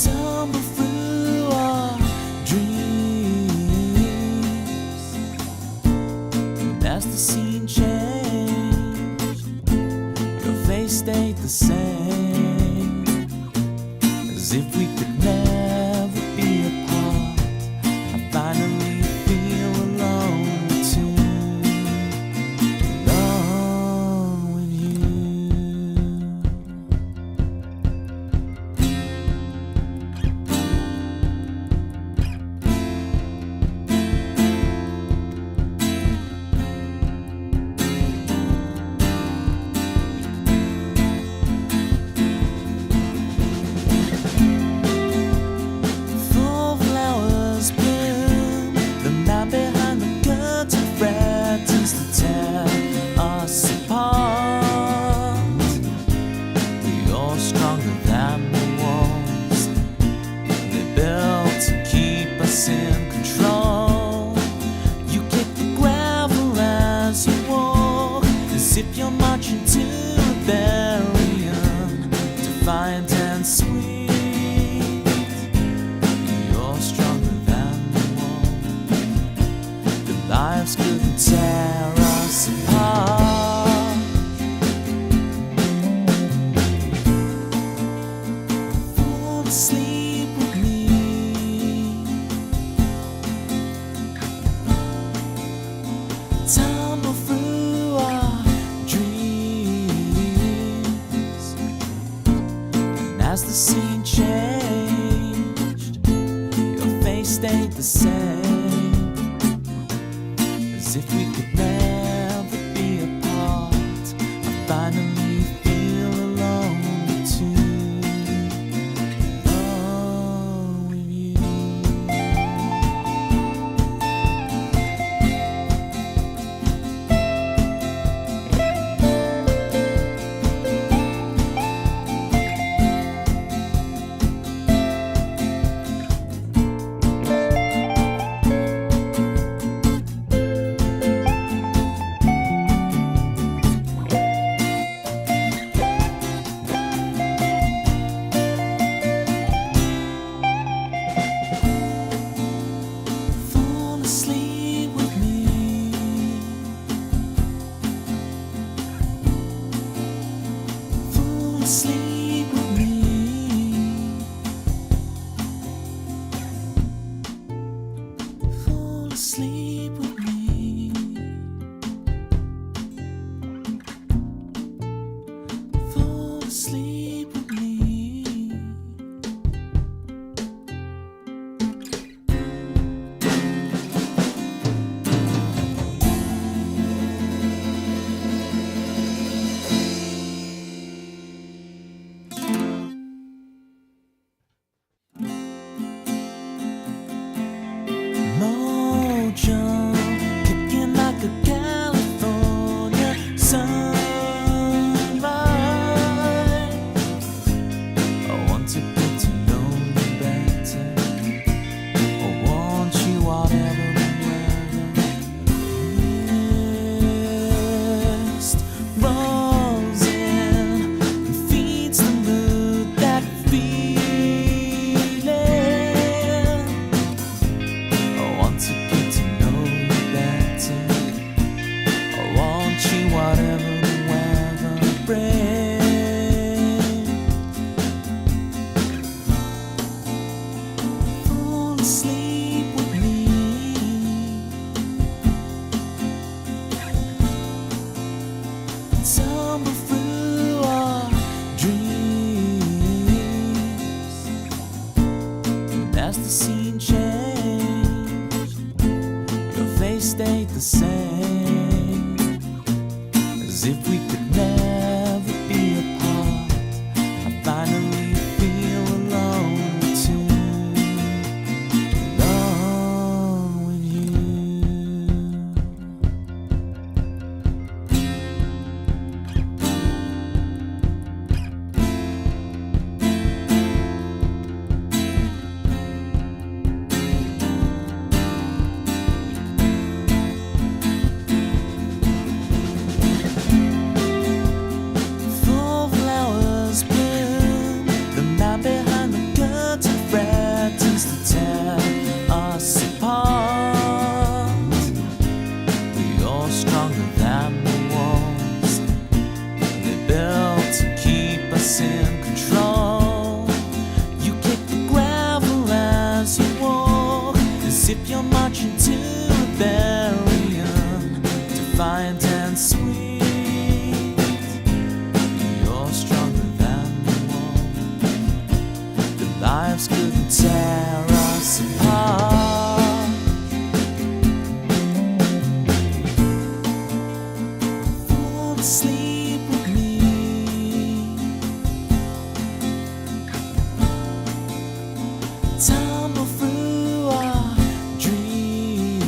tumble through our dreams. And as the scene changed, your face stayed the same, as if we could never be apart. I finally feel alone too, alone with you. Full flowers bloom, the man behind the curtain threatens to tear us apart. You're stronger than the walls they built to keep us in control. You kick the gravel as you walk, as if you're marching to rebellion, defiant and sweet. You're stronger than the wall. The lives couldn't tear us apart. Fall asleep with me. Tumble through our dreams. And as the scene changed, your face stayed the same, as if we could never be apart. I finally feel alone too, alone with you. Fall asleep with me. Fall asleep with me. Fall asleep with me. Fall asleep with me. Mojo, kicking like a California sunrise. I want to get to know you better. I want you whatever the weather. Mist rolls in and feeds the mood, that feeling. I want to get to know you better. I want you whatever the weather brings. Fall asleep with me. Tumble through our dreams. And as the scene changed, your face stayed the same, as if we could never be apart. I finally feel alone too, alone with you. lives couldn't tear us apart. Fall asleep with me. Tumble through our dreams.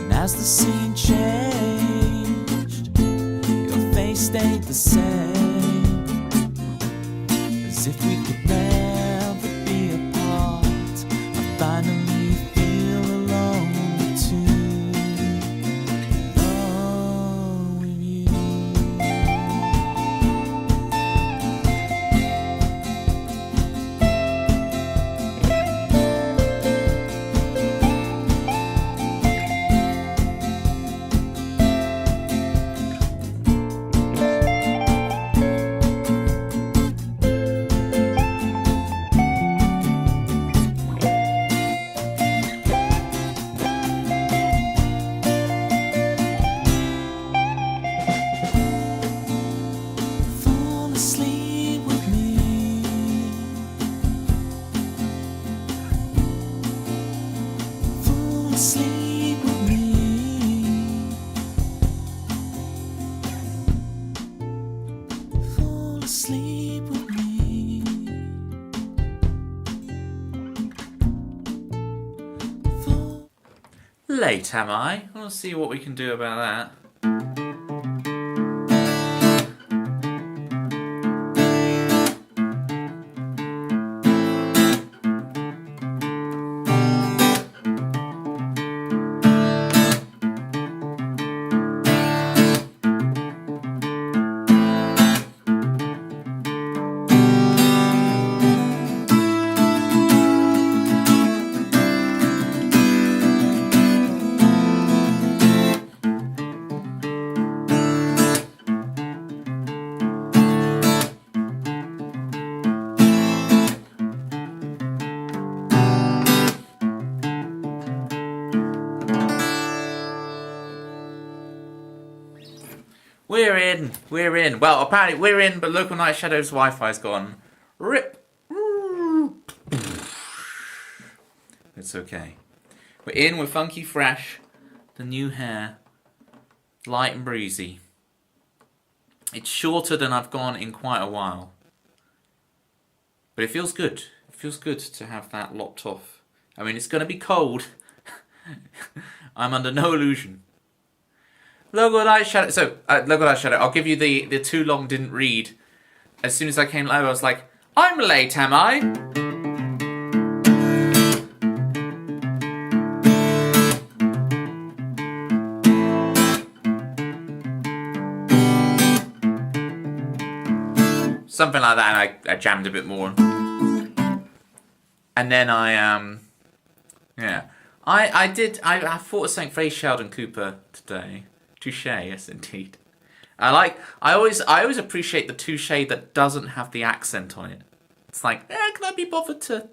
And as the scene changed, your face stayed the same. As if we could never be apart. I finally feel alone too. Alone with you. Fall asleep with me. Fall asleep with me. Fall asleep with me. Fall. Late, am I? We'll see what we can do about that. We're in. Well, apparently we're in, but Local Night Shadow's Wi-Fi's gone. Rip. It's okay. We're in, we're funky fresh. The new hair. Light and breezy. It's shorter than I've gone in quite a while. But it feels good. It feels good to have that lopped off. I mean, it's going to be cold. I'm under no illusion. Logo Light Shadow. So, Logo Light Shadow, I'll give you the too long didn't read. As soon as I came live, I was like, I'm late, am I? Something like that, and I jammed a bit more. And then I thought of saying Faye Sheldon Cooper today. Touche, yes indeed. I always appreciate the touche that doesn't have the accent on it. It's like, can I be bothered to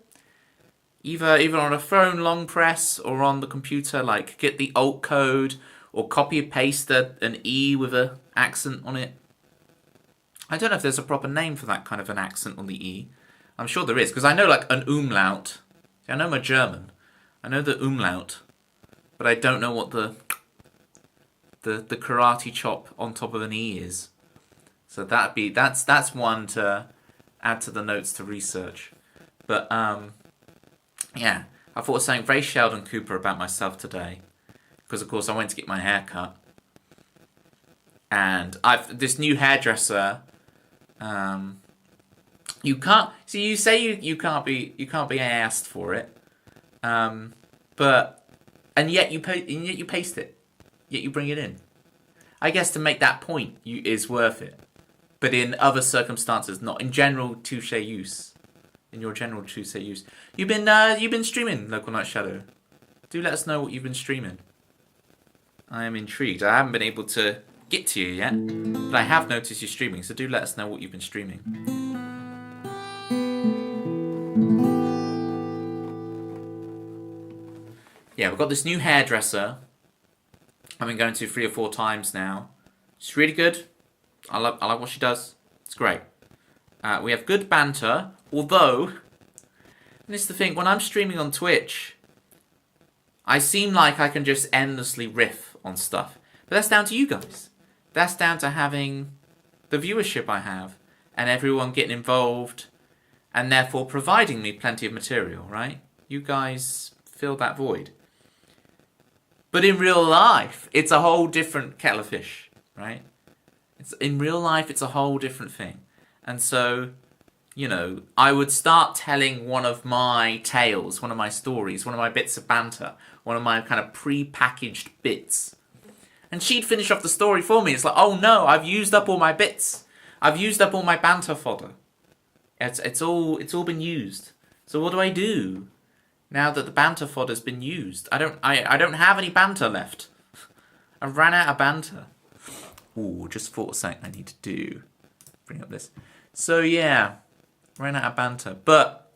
either on a phone long press or on the computer, like get the alt code or copy and paste an E with an accent on it. I don't know if there's a proper name for that kind of an accent on the E. I'm sure there is, because I know like an umlaut. See, I know my German. I know the umlaut, but I don't know what the karate chop on top of an E is. So that's one to add to the notes to research. But yeah, I thought of saying very Sheldon Cooper about myself today, because of course I went to get my hair cut, and this new hairdresser. You can't. So you say you can't be asked for it, but yet you paste it. Yet you bring it in. I guess to make that point is worth it. But in other circumstances, not. In general touche use. In your general touche use. You've been streaming Local Night Shadow. Do let us know what you've been streaming. I am intrigued. I haven't been able to get to you yet, but I have noticed you streaming, so do let us know what you've been streaming. Yeah, we've got this new hairdresser I've been going to 3 or 4 times now. She's really good. I like what she does. It's great. We have good banter, although, and this is the thing, when I'm streaming on Twitch, I seem like I can just endlessly riff on stuff. But that's down to you guys. That's down to having the viewership I have, and everyone getting involved, and therefore providing me plenty of material, right? You guys fill that void. But in real life, it's a whole different kettle of fish, right? In real life, it's a whole different thing. And so, you know, I would start telling one of my tales, one of my stories, one of my bits of banter, one of my kind of pre-packaged bits. And she'd finish off the story for me. It's like, oh no, I've used up all my bits. I've used up all my banter fodder. It's all been used. So what do I do now that the banter fodder's been used? I don't have any banter left. I ran out of banter. Ooh, just thought of something I need to do. Bring up this. So yeah, ran out of banter. But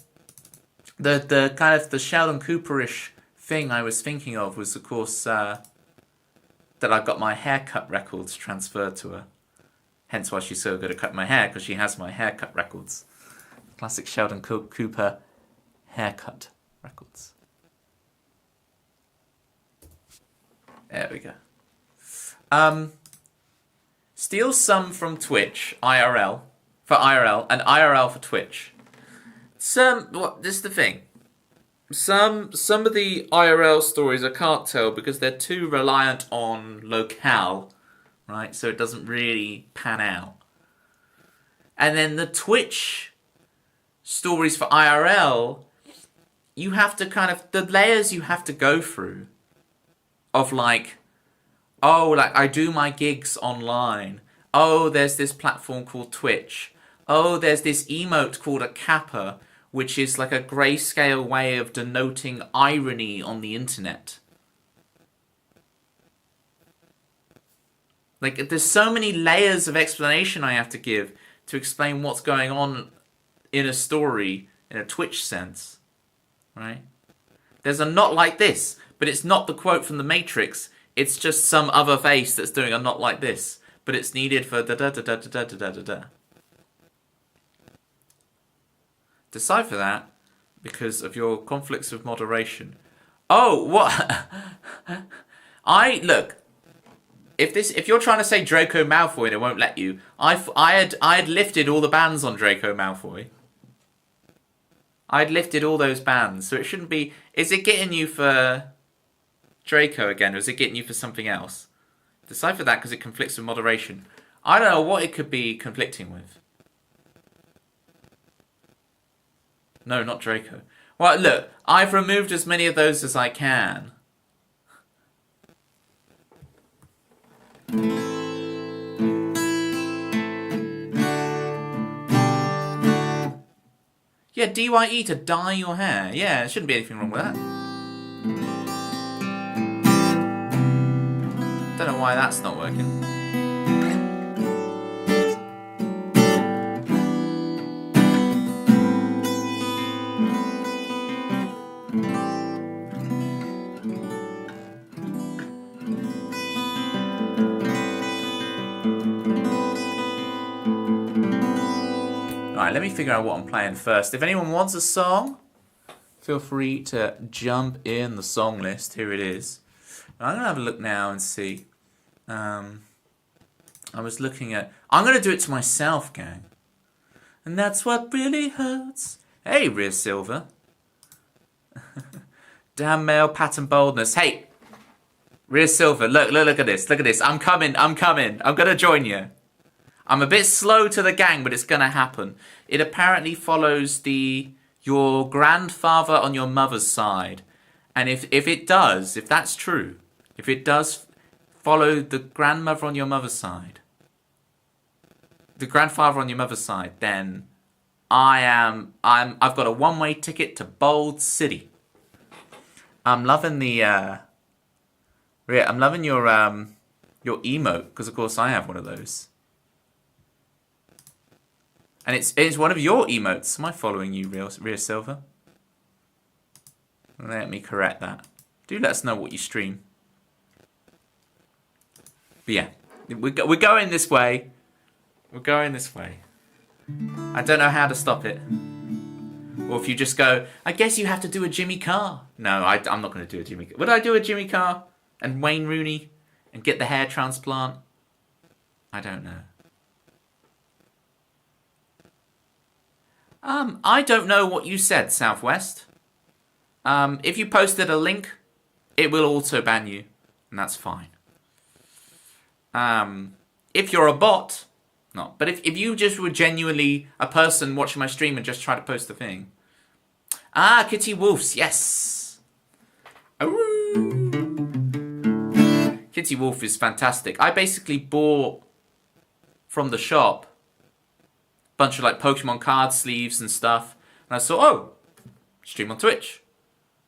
the kind of the Sheldon Cooperish thing I was thinking of was, of course, that I got my haircut records transferred to her. Hence why she's so good at cutting my hair, because she has my haircut records. Classic Sheldon Cooper haircut records. There we go. Steal some from Twitch, IRL, for IRL, and IRL for Twitch. This is the thing. Some of the IRL stories I can't tell because they're too reliant on locale, right? So it doesn't really pan out. And then the Twitch stories for IRL, you have to kind of, the layers you have to go through of like, oh, like I do my gigs online. Oh, there's this platform called Twitch. Oh, there's this emote called a kappa, which is like a grayscale way of denoting irony on the internet. Like, there's so many layers of explanation I have to give to explain what's going on in a story in a Twitch sense, right? There's a not like this, but it's not the quote from The Matrix. It's just some other face that's doing a not like this, but it's needed for da-da-da-da-da-da-da-da-da. Decipher that because of your conflicts of moderation. Oh, what? Look. If you're trying to say Draco Malfoy and it won't let you, I had lifted all the bans on Draco Malfoy. I'd lifted all those bans, so it shouldn't be. Is it getting you for Draco again, or is it getting you for something else? Decipher that because it conflicts with moderation. I don't know what it could be conflicting with. No, not Draco. Well, look, I've removed as many of those as I can. Yeah, DYE to dye your hair. Yeah, there shouldn't be anything wrong with that. Don't know why that's not working. Alright, let me figure out what I'm playing first. If anyone wants a song, feel free to jump in the song list. Here it is. I'm going to have a look now and see. I was looking at... I'm going to do it to myself, gang. And that's what really hurts. Hey, Rhea Silver. Damn male pattern boldness. Hey, Rhea Silver, look at this. Look at this. I'm coming. I'm going to join you. I'm a bit slow to the gang, but it's going to happen. It apparently follows your grandfather on your mother's side. And if it does, if that's true, if it does follow the grandmother on your mother's side, the grandfather on your mother's side, then I've got a one-way ticket to Bold City. I'm loving I'm loving your emote, because of course I have one of those. And it's one of your emotes. Am I following you, Rhea Silver? Let me correct that. Do let us know what you stream. But yeah, we're going this way. We're going this way. I don't know how to stop it. Or if you just go, I guess you have to do a Jimmy Carr. No, I'm not going to do a Jimmy Carr. Would I do a Jimmy Carr and Wayne Rooney and get the hair transplant? I don't know. I don't know what you said, Southwest. If you posted a link, it will auto ban you, and that's fine. If you're a bot, no. But if you just were genuinely a person watching my stream and just try to post the thing. Kitty Wolves, yes. Ooh. Kitty Wolf is fantastic. I basically bought from the shop a bunch of like Pokemon card sleeves and stuff. And I saw, oh, stream on Twitch.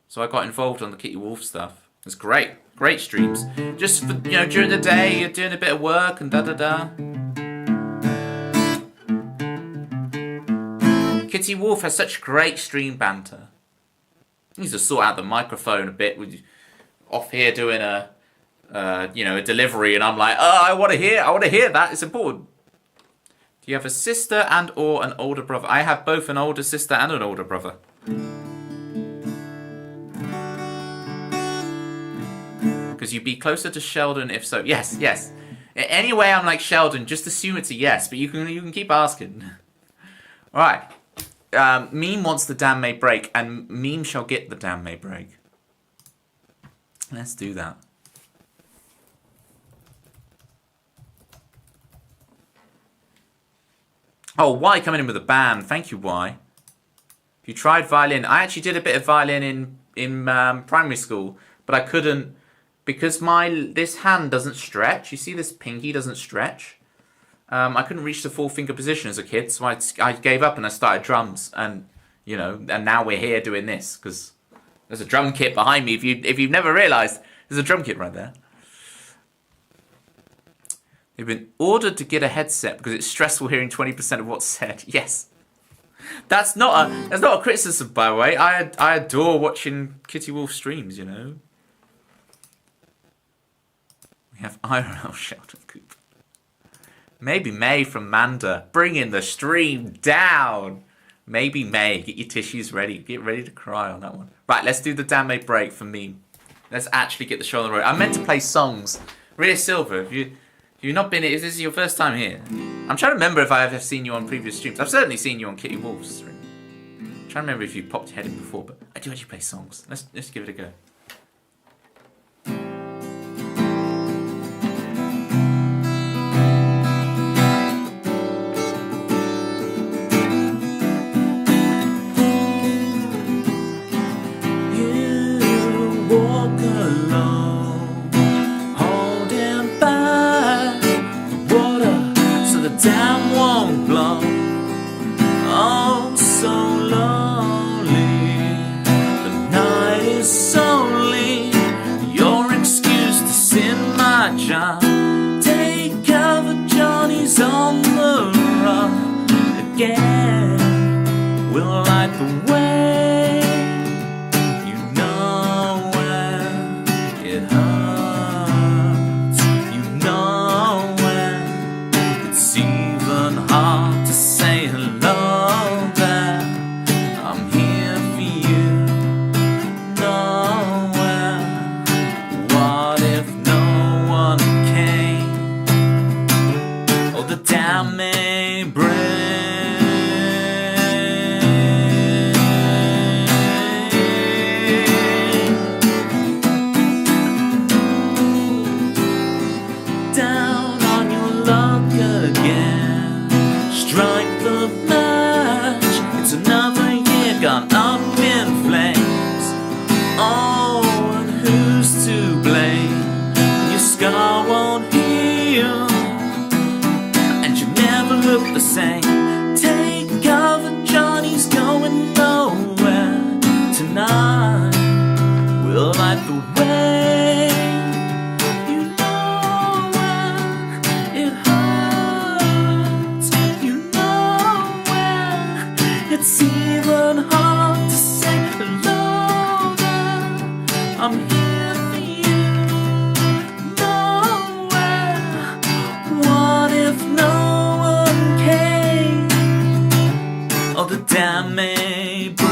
So I got involved on the Kitty Wolf stuff. It's great. Great streams. Just for, during the day, you're doing a bit of work and da-da-da. Kitty Wolf has such great stream banter. He needs to sort out the microphone a bit. With off here doing a delivery, and I'm like, oh, I want to hear that. It's important. Do you have a sister and or an older brother? I have both an older sister and an older brother. Because you'd be closer to Sheldon if so. Yes. Anyway, I'm like Sheldon. Just assume it's a yes, but you can keep asking. All right. Meme wants the damn may break, and Meme shall get the damn may break. Let's do that. Oh, Y coming in with a ban. Thank you, Y. If you tried violin, I actually did a bit of violin in primary school, but I couldn't because this hand doesn't stretch. You see, this pinky doesn't stretch. I couldn't reach the 4-finger position as a kid, so I gave up and I started drums, and now we're here doing this because there's a drum kit behind me. If you've never realised, there's a drum kit right there. They've been ordered to get a headset because it's stressful hearing 20% of what's said. Yes, that's not a criticism, by the way. I adore watching Kitty Wolf streams. We have IRL Sheldon Cooper. Maybe May from Manda, bringing the stream down. Maybe May, get your tissues ready. Get ready to cry on that one. Right, let's do the damn May break for me. Let's actually get the show on the road. I meant to play songs. Rhea Silver, if you've not been here, if this is your first time here, I'm trying to remember if I have seen you on previous streams. I've certainly seen you on Kitty Wolf's stream. I'm trying to remember if you popped your head in before, but I do actually play songs. Let's give it a go. Time won't blow. Oh, so lonely. The night is only your excuse to sin my job. Take cover, Johnny's on the run again. We'll light the way. You know when it hurts. You know when it's even hard to say hello there. I'm here for you. Nowhere. What if no one came? Oh, the dam may break. Down on your luck again. Strike the match. It's another year gone up in flames. Oh, and who's to blame? Your scar won't heal, and you never look the same. Take cover, Johnny's going nowhere tonight. We'll light the way. You know when it hurts. You know when it's even hard to say hello there. I'm here for you. Nowhere. What if no one came? the dam may break.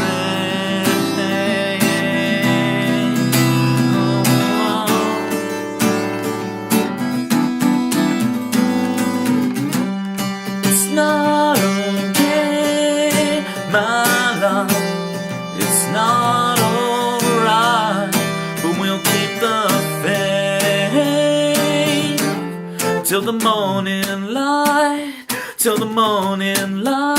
It's not okay, my love. It's not alright, but we'll keep the faith till the morning light, till the morning light.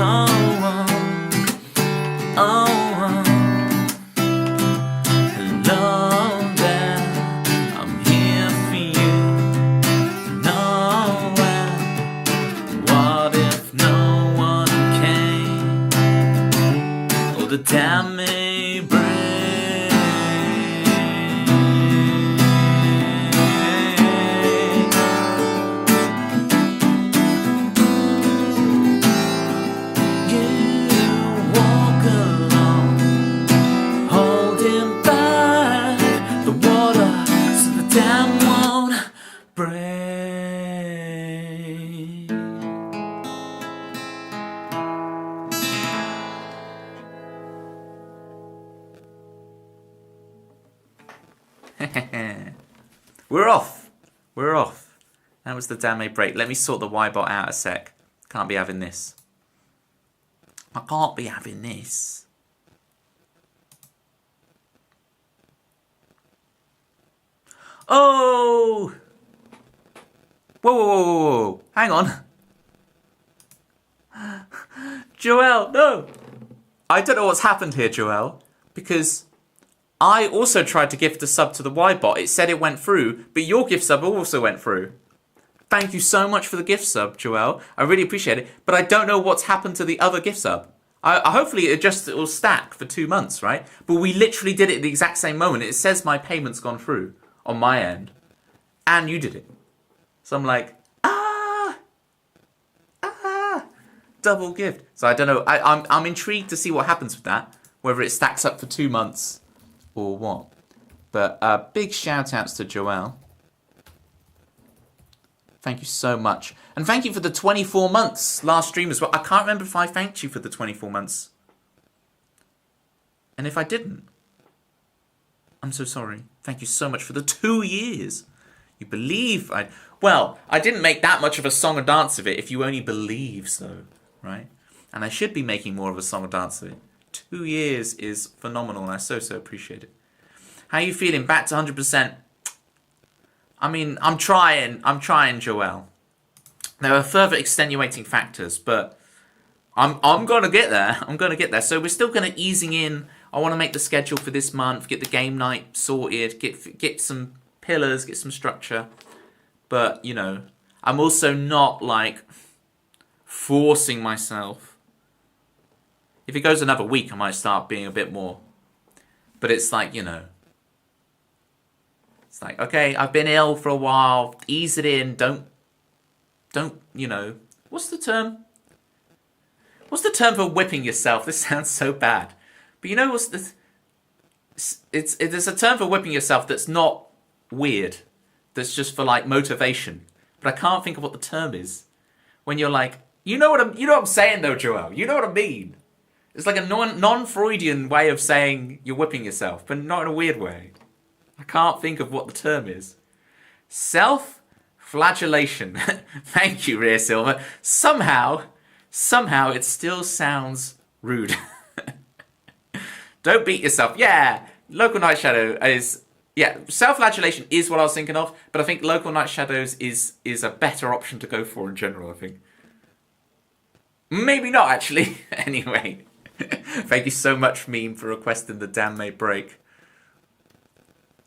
Oh, oh, oh, love that I'm here for you. No, what if no one came? Oh, the dam may break. You walk along, holding back the water so the dam won't break. We're off. We're off. That was the dam may break. Let me sort the Y-bot out a sec. Can't be having this. I can't be having this. Oh! Whoa, whoa, whoa, whoa, whoa. Hang on. Joelle, no! I don't know what's happened here, Joelle, because I also tried to gift a sub to the Y-bot. It said it went through, but your gift sub also went through. Thank you so much for the gift sub, Joelle. I really appreciate it, but I don't know what's happened to the other gift sub. Hopefully it will stack for 2 months, right? But we literally did it at the exact same moment. It says my payment's gone through on my end, and you did it. So I'm like, double gift. So I don't know. I'm intrigued to see what happens with that, whether it stacks up for 2 months or what. But big shout outs to Joelle. Thank you so much. And thank you for the 24 months last stream as well. I can't remember if I thanked you for the 24 months. And if I didn't, I'm so sorry. Thank you so much for the 2 years. You believe I... Well, I didn't make that much of a song and dance of it if you only believe so, right? And I should be making more of a song and dance of it. 2 years is phenomenal and I so appreciate it. How are you feeling? Back to 100%. I mean, I'm trying, Joelle. There are further extenuating factors, but I'm going to get there. I'm going to get there. So we're still going to easing in. I want to make the schedule for this month, get the game night sorted, get some pillars, get some structure. But, you know, I'm also not, like, forcing myself. If it goes another week, I might start being a bit more. But it's like, you know. It's like, okay, I've been ill for a while. Ease it in. Don't, you know. What's the term? What's the term for whipping yourself? This sounds so bad. But you know what's the... There's a term for whipping yourself that's not weird. That's just for, like, motivation. But I can't think of what the term is. When you're like... You know what I'm saying, though, Joelle. You know what I mean. It's like a non-Freudian way of saying you're whipping yourself, but not in a weird way. I can't think of what the term is. Self-flagellation. Thank you, Rhea Silver. Somehow it still sounds rude. Don't beat yourself. Yeah, Local Night Shadow is... Yeah, self-flagellation is what I was thinking of, but I think Local Night Shadows is a better option to go for in general, I think. Maybe not, actually. Anyway. Thank you so much, Meme, for requesting the Damn May break.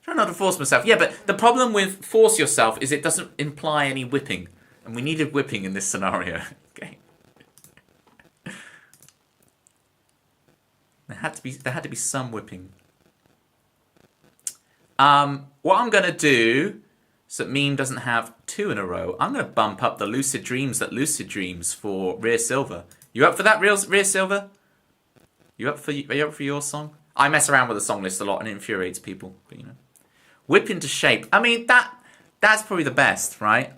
Try not to force myself. Yeah, but the problem with force yourself is it doesn't imply any whipping. And we needed whipping in this scenario. Okay. There had to be some whipping. What I'm going to do, so that Meme doesn't have 2 in a row, I'm going to bump up the Lucid Dreams at Lucid Dreams for Rhea Silver. You up for that, Rhea Silver? Are you up for your song? I mess around with the song list a lot and it infuriates people, but you know. Whip into shape. I mean, that's probably the best, right?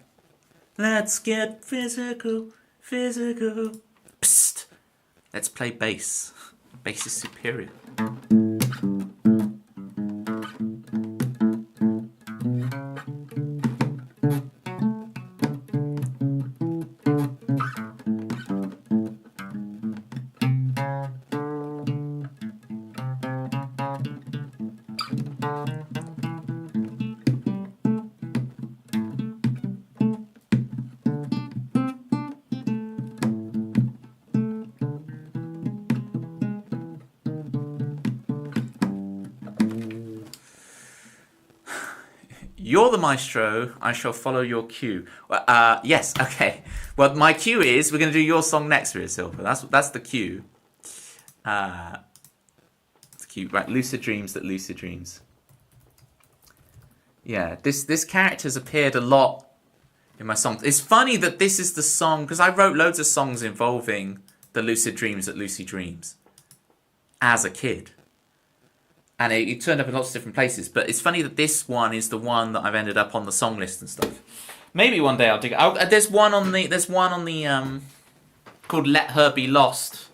Let's get physical, physical. Psst. Let's play bass. Bass is superior. You're the maestro. I shall follow your cue. Yes, okay. Well, my cue is we're going to do your song next, Ria Silver. That's the cue. It's cute, right? Lucid dreams that lucid dreams. Yeah, this character's appeared a lot in my songs. It's funny that this is the song because I wrote loads of songs involving the lucid dreams that Lucy dreams as a kid. And it turned up in lots of different places. But it's funny that this one is the one that I've ended up on the song list and stuff. Maybe one day I'll dig it. There's one on the called Let Her Be Lost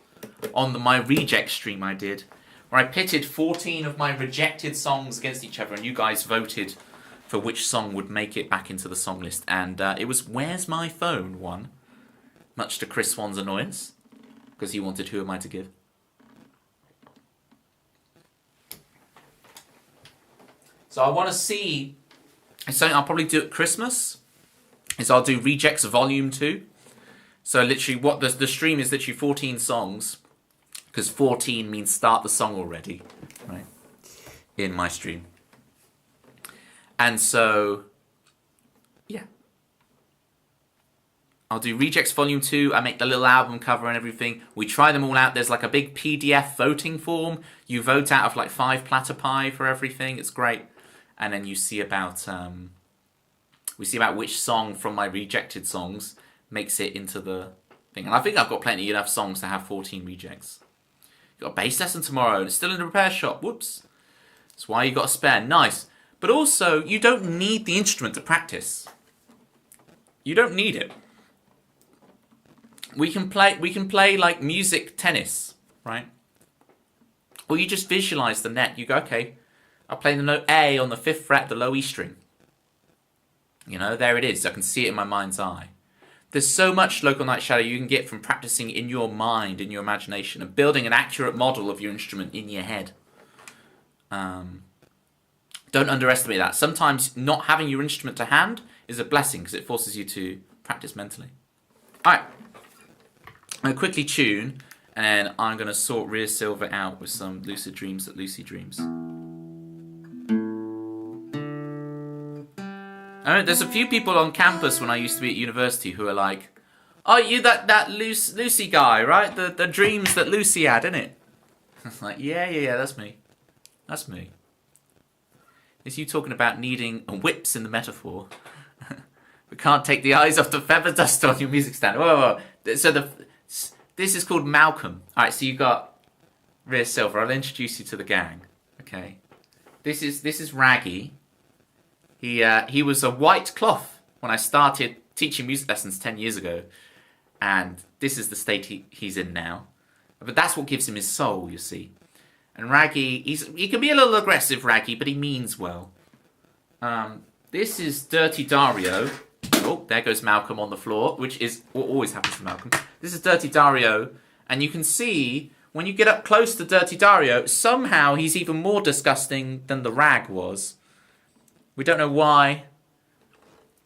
on my reject stream I did, where I pitted 14 of my rejected songs against each other, and you guys voted for which song would make it back into the song list. And it was Where's My Phone won, much to Chris Swan's annoyance, because he wanted Who Am I to Give. So I want to see, something I'll probably do at Christmas, is I'll do Rejects Volume 2. So literally what the stream is literally 14 songs, because 14 means start the song already, right, in my stream. And so, yeah. I'll do Rejects Volume 2, I make the little album cover and everything. We try them all out, there's like a big PDF voting form. You vote out of like 5 platter pie for everything, it's great. And then you see about which song from my rejected songs makes it into the thing. And I think I've got plenty enough songs to have 14 rejects. You've got a bass lesson tomorrow and it's still in the repair shop. Whoops. That's why you got a spare. Nice. But also, you don't need the instrument to practice. You don't need it. We can play like music tennis, right? Or you just visualize the net. You go, okay, I'll play the note A on the 5th fret, the low E string. You know, there it is. I can see it in my mind's eye. There's so much local night shadow you can get from practicing in your mind, in your imagination, and building an accurate model of your instrument in your head. Don't underestimate that. Sometimes not having your instrument to hand is a blessing because it forces you to practice mentally. All right. I'm going to quickly tune, and then I'm going to sort Ria Silver out with some lucid dreams that Lucy dreams. I mean, there's a few people on campus when I used to be at university who are like, "Oh, you that Lucy guy, right? The dreams that Lucy had, innit?" I'm like, yeah, that's me. That's me. Is you talking about needing whips in the metaphor? We can't take the eyes off the feather dust on your music stand. Whoa. So this is called Malcolm. All right, so you got Ria Silver. I'll introduce you to the gang. Okay, this is Raggy. He was a white cloth when I started teaching music lessons 10 years ago, and this is the state he's in now. But that's what gives him his soul, you see. And Raggy, he can be a little aggressive, Raggy, but he means well. This is Dirty Dario. Oh, there goes Malcolm on the floor, which is what always happens to Malcolm. This is Dirty Dario, and you can see when you get up close to Dirty Dario, somehow he's even more disgusting than the rag was. We don't know why,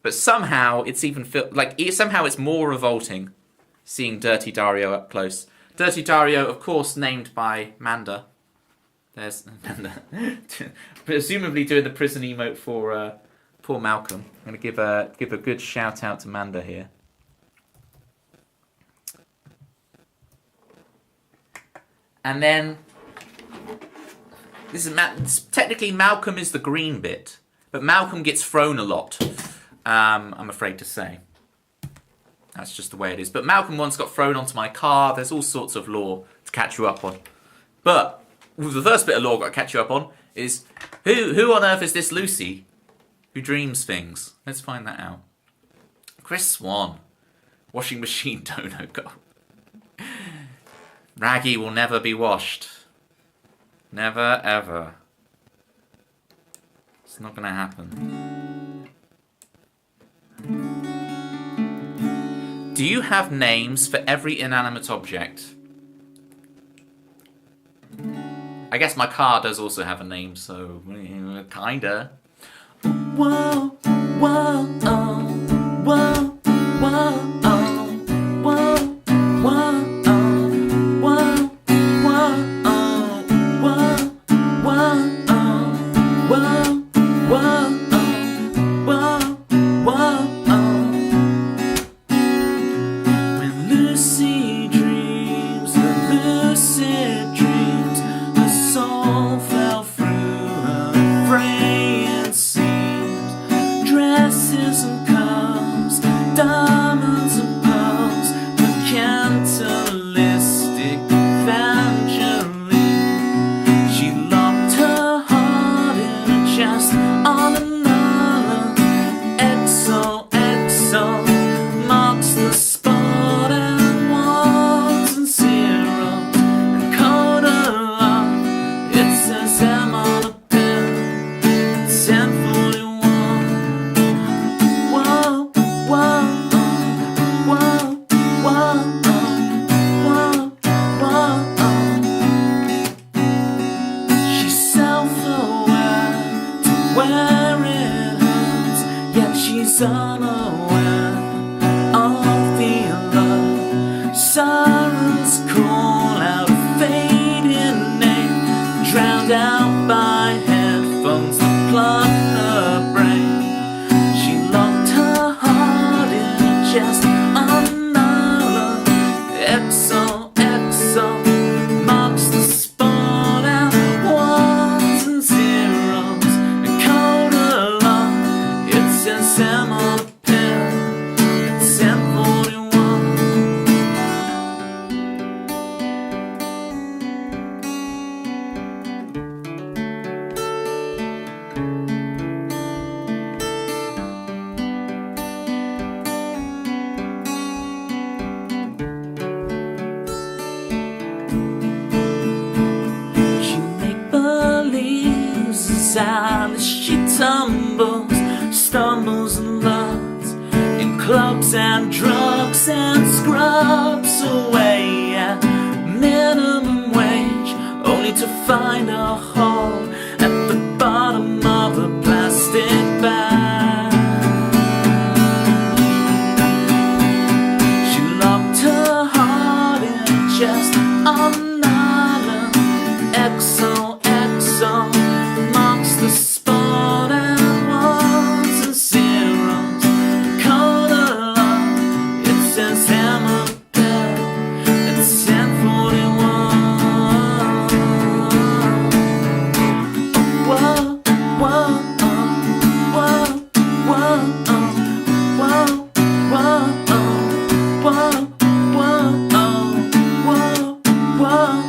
but somehow it's somehow it's more revolting seeing Dirty Dario up close. Dirty Dario, of course, named by Manda. There's Manda, presumably doing the prison emote for poor Malcolm. I'm going to give a good shout out to Manda here. And then this is technically Malcolm is the green bit. But Malcolm gets thrown a lot, I'm afraid to say. That's just the way it is. But Malcolm once got thrown onto my car. There's all sorts of lore to catch you up on. But the first bit of lore I've got to catch you up on is who on earth is this Lucy who dreams things? Let's find that out. Chris Swan. Washing machine donut goal. Raggy will never be washed. Never, ever. It's not going to happen. Do you have names for every inanimate object? I guess my car does also have a name, so kinda. Whoa, whoa, oh, whoa, whoa, oh, whoa, whoa, oh, whoa, whoa, oh, whoa, whoa, oh, whoa, whoa, oh, whoa, whoa, oh. When Lucy dreams, the lucid dreams, her soul fell through her fraying seams, dresses and cups, diamonds and pearls, mercantilistic Evangeline. She locked her heart in a chest on an island. XOXO marks the spot, and ones and zeros and code of love. It says M on a pen. It's 1041. Whoa, whoa, whoa, whoa, whoa, whoa. She's self-aware to where it hurts, yet she's unaware of the love. Sirens call out a fading name, drowned out by headphones that plug her brain. She locked her heart in a chest on an island. XOXO marks the spot, and ones and zeros and code of love. It says M on a pen. It's 1041. She make-believes as Alice she tumbles, stumbles and learns in clubs and drugs and scrubs away at minimum wage, only to find a hole at the bottom of a plastic bag. She locked her heart in a chest on an island. XOXO marks the spot, and ones and zeros code of love. It says M on a pen. It's 1041. Whoa, whoa, oh, whoa, whoa, oh, whoa, whoa, oh, whoa, whoa, oh, whoa, whoa, oh, whoa,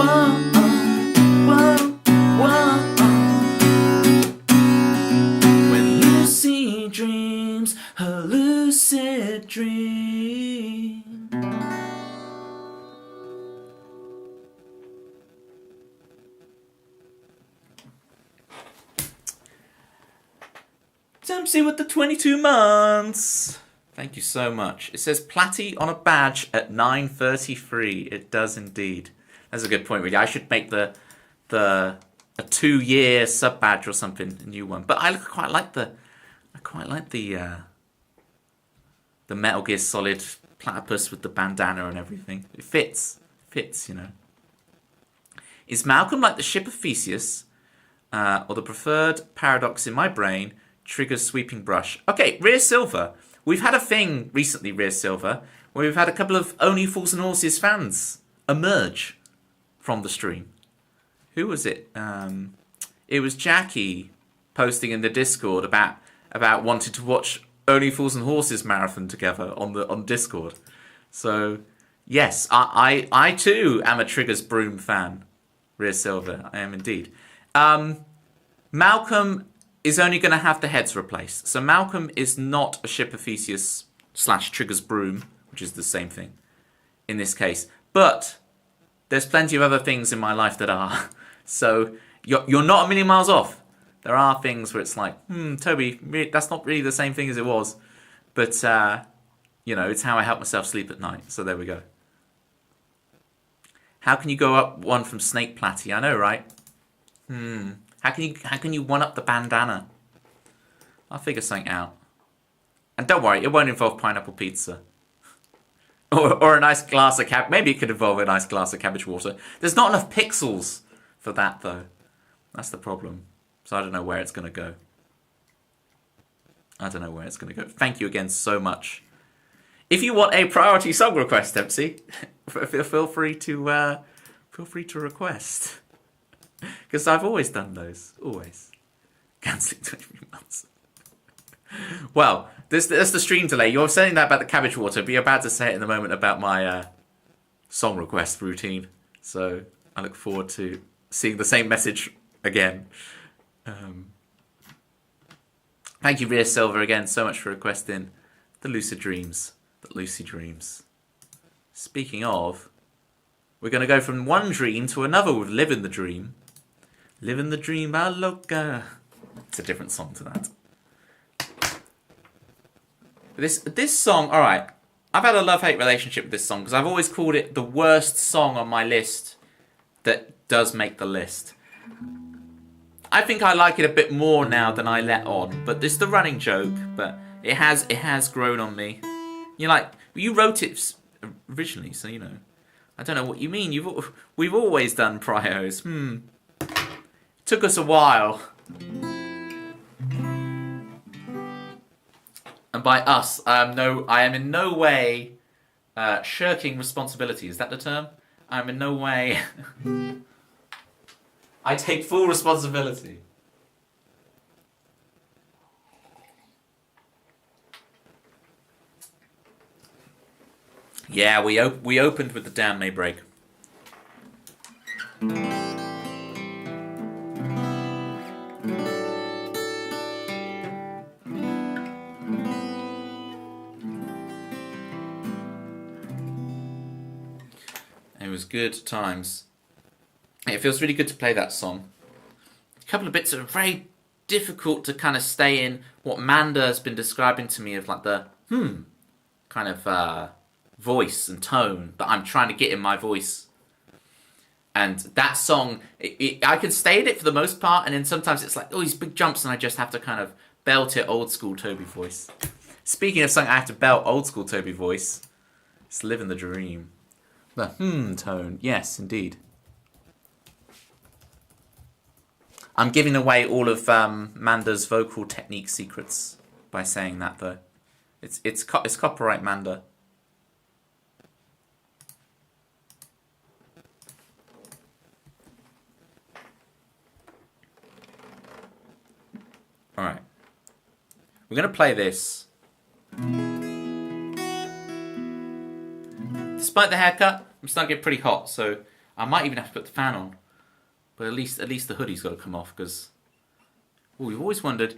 whoa, oh, whoa, whoa, oh. When Lucy dreams, her lucid dream. Dempsey with the 22 months. Thank you so much. It says Platty on a badge at 9:33. It does indeed. That's a good point, really. I should make a 2-year sub badge or something, a new one. But I quite like the Metal Gear Solid platypus with the bandana and everything. It fits, you know. Is Malcolm like the ship of Theseus, or the preferred paradox in my brain triggers sweeping brush? Okay, Rhea Silver. We've had a thing recently, Rhea Silver, where we've had a couple of Only Fools and Horses fans emerge from the stream. Who was it? It was Jackie posting in the Discord about wanting to watch Only Fools and Horses marathon together on Discord. So yes, I too am a Triggers Broom fan. Rhea Silver, I am indeed. Malcolm is only going to have the heads replaced. So Malcolm is not a ship of Theseus / Trigger's broom, which is the same thing in this case. But there's plenty of other things in my life that are. So you're not a million miles off. There are things where it's like, Toby, that's not really the same thing as it was. But, it's how I help myself sleep at night. So there we go. How can you go up one from Snake Platty? I know, right? How can you one up the bandana? I'll figure something out. And don't worry, it won't involve pineapple pizza. Or a nice glass of maybe it could involve a nice glass of cabbage water. There's not enough pixels for that though. That's the problem. So I don't know where it's gonna go. Thank you again so much. If you want a priority song request, Dempsey, feel free to request. Because I've always done those. Always. Cancelling 23 months. Well, that's the stream delay. You're saying that about the cabbage water, but you're about to say it in a moment about my song request routine. So I look forward to seeing the same message again. Thank you, Rhea Silver, again so much for requesting the Lucid Dreams. The Lucy Dreams. Speaking of, we're going to go from one dream to another with Living the Dream. Living the Dream, a loca. It's a different song to that. This song, alright, I've had a love-hate relationship with this song because I've always called it the worst song on my list that does make the list. I think I like it a bit more now than I let on, but this is the running joke, but it has grown on me. You wrote it originally, so I don't know what you mean. We've always done prios. Took us a while. And by us, I am in no way shirking responsibility. Is that the term? I'm in no way. I take full responsibility. Yeah, we opened with the Damn May Break. It was good times. It feels really good to play that song. A couple of bits are very difficult to kind of stay in what Manda has been describing to me of like the kind of voice and tone that I'm trying to get in my voice. And that song, I can stay in it for the most part, and then sometimes it's like, these big jumps, and I just have to kind of belt it old school Toby voice. Speaking of something I have to belt old school Toby voice, it's Living the Dream. The tone, yes, indeed. I'm giving away all of Manda's vocal technique secrets by saying that, though. It's copyright Manda. Alright. We're going to play this. Despite the haircut, I'm starting to get pretty hot, so I might even have to put the fan on. But at least the hoodie's got to come off, because we've always wondered,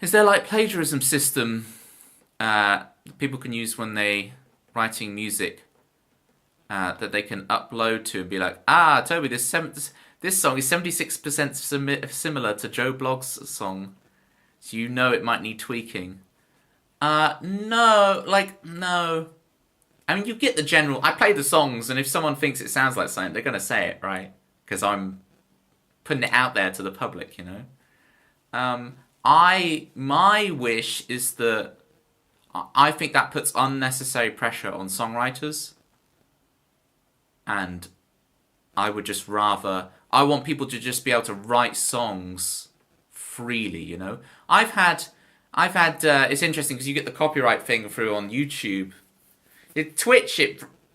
is there like plagiarism system that people can use when they writing music that they can upload to and be like, Toby, this song is 76% similar to Joe Blogg's song, so it might need tweaking. No. I mean, you get the general. I play the songs, and if someone thinks it sounds like something, they're going to say it, right? Because I'm putting it out there to the public, My wish is that I think that puts unnecessary pressure on songwriters, and I would just rather. I want people to just be able to write songs freely, I've had. It's interesting because you get the copyright thing through on YouTube. Twitch,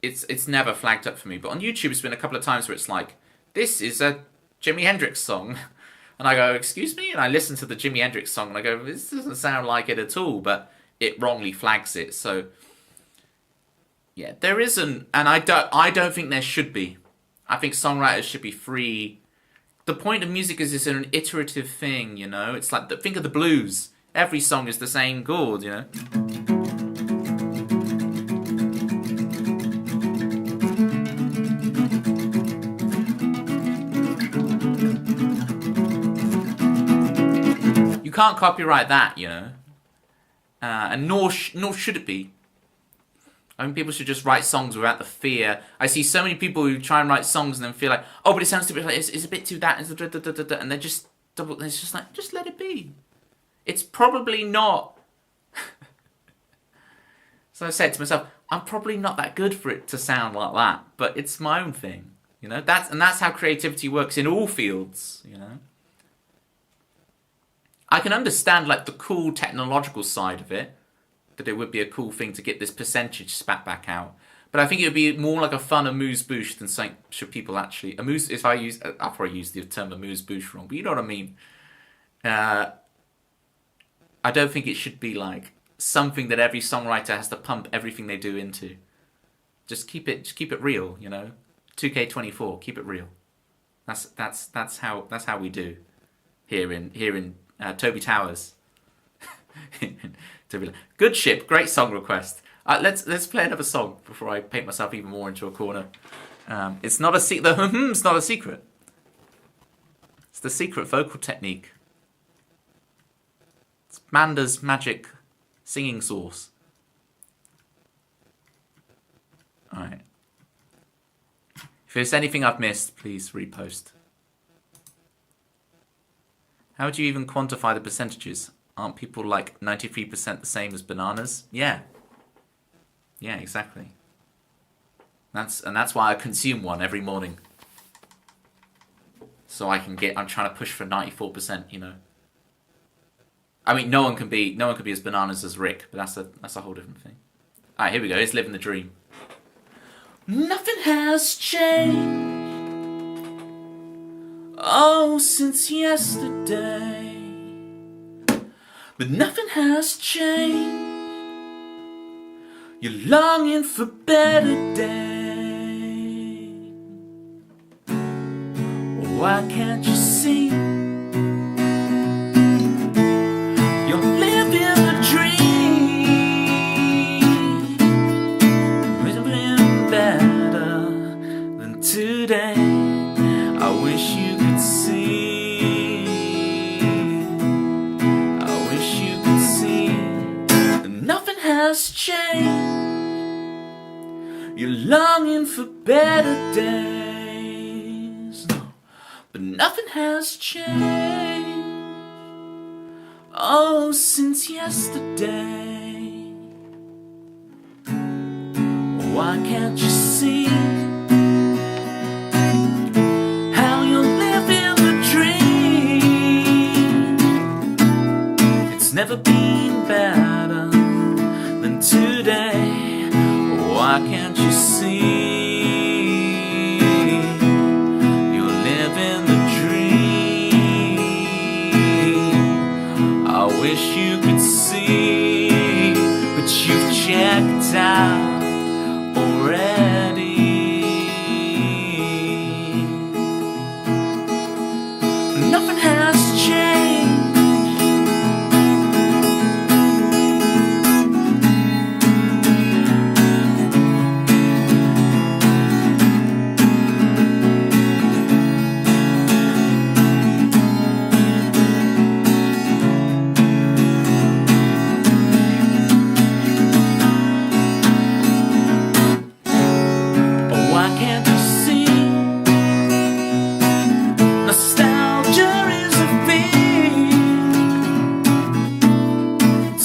it's never flagged up for me, but on YouTube it's been a couple of times where it's like, this is a Jimi Hendrix song, and I go, excuse me, and I listen to the Jimi Hendrix song and I go, this doesn't sound like it at all, but it wrongly flags it. So yeah, there isn't, and I don't think there should be. I think songwriters should be free the point of music is it's an iterative thing, you know? It's like, think of the blues. Every song is the same chord, you know? You can't copyright that, you know? And nor should it be. I mean, people should just write songs without the fear. I see so many people who try and write songs and then feel like, oh, but it sounds too bit like it's a bit too that, and they're just double. It's just like, just let it be. It's probably not. So I said to myself, I'm probably not that good for it to sound like that, but it's my own thing, you know. That's how creativity works in all fields, you know. I can understand like the cool technological side of it, that it would be a cool thing to get this percentage spat back out. But I think it would be more like a fun amuse-bouche than something should people actually... I'll probably use the term amuse-bouche wrong, but you know what I mean. I don't think it should be like something that every songwriter has to pump everything they do into. Just keep it real, you know. 2K24, keep it real. That's how we do here in Toby Towers. Good ship, great song request. Let's play another song before I paint myself even more into a corner. It's not a secret. The it's not a secret. It's the secret vocal technique. It's Manda's magic singing sauce. All right. If there's anything I've missed, please repost. How do you even quantify the percentages? Aren't people like 93% the same as bananas? Yeah. Yeah, exactly. That's why I consume one every morning. So I'm trying to push for 94%, you know. I mean, no one can be as bananas as Rick, but that's a whole different thing. Alright, here we go. Here's Living the Dream. Nothing has changed. Oh, since yesterday. But nothing has changed. You're longing for better days. Why can't you see? You're living a dream. It's been better than today. I wish you could see. Nothing has changed. You're longing for better days. No, but nothing has changed. Oh, since yesterday. Why can't you see how you're living the dream? It's never been better than today. Why can't you see you're living the dream? I wish you could see, but you've checked out already. Nothing has changed.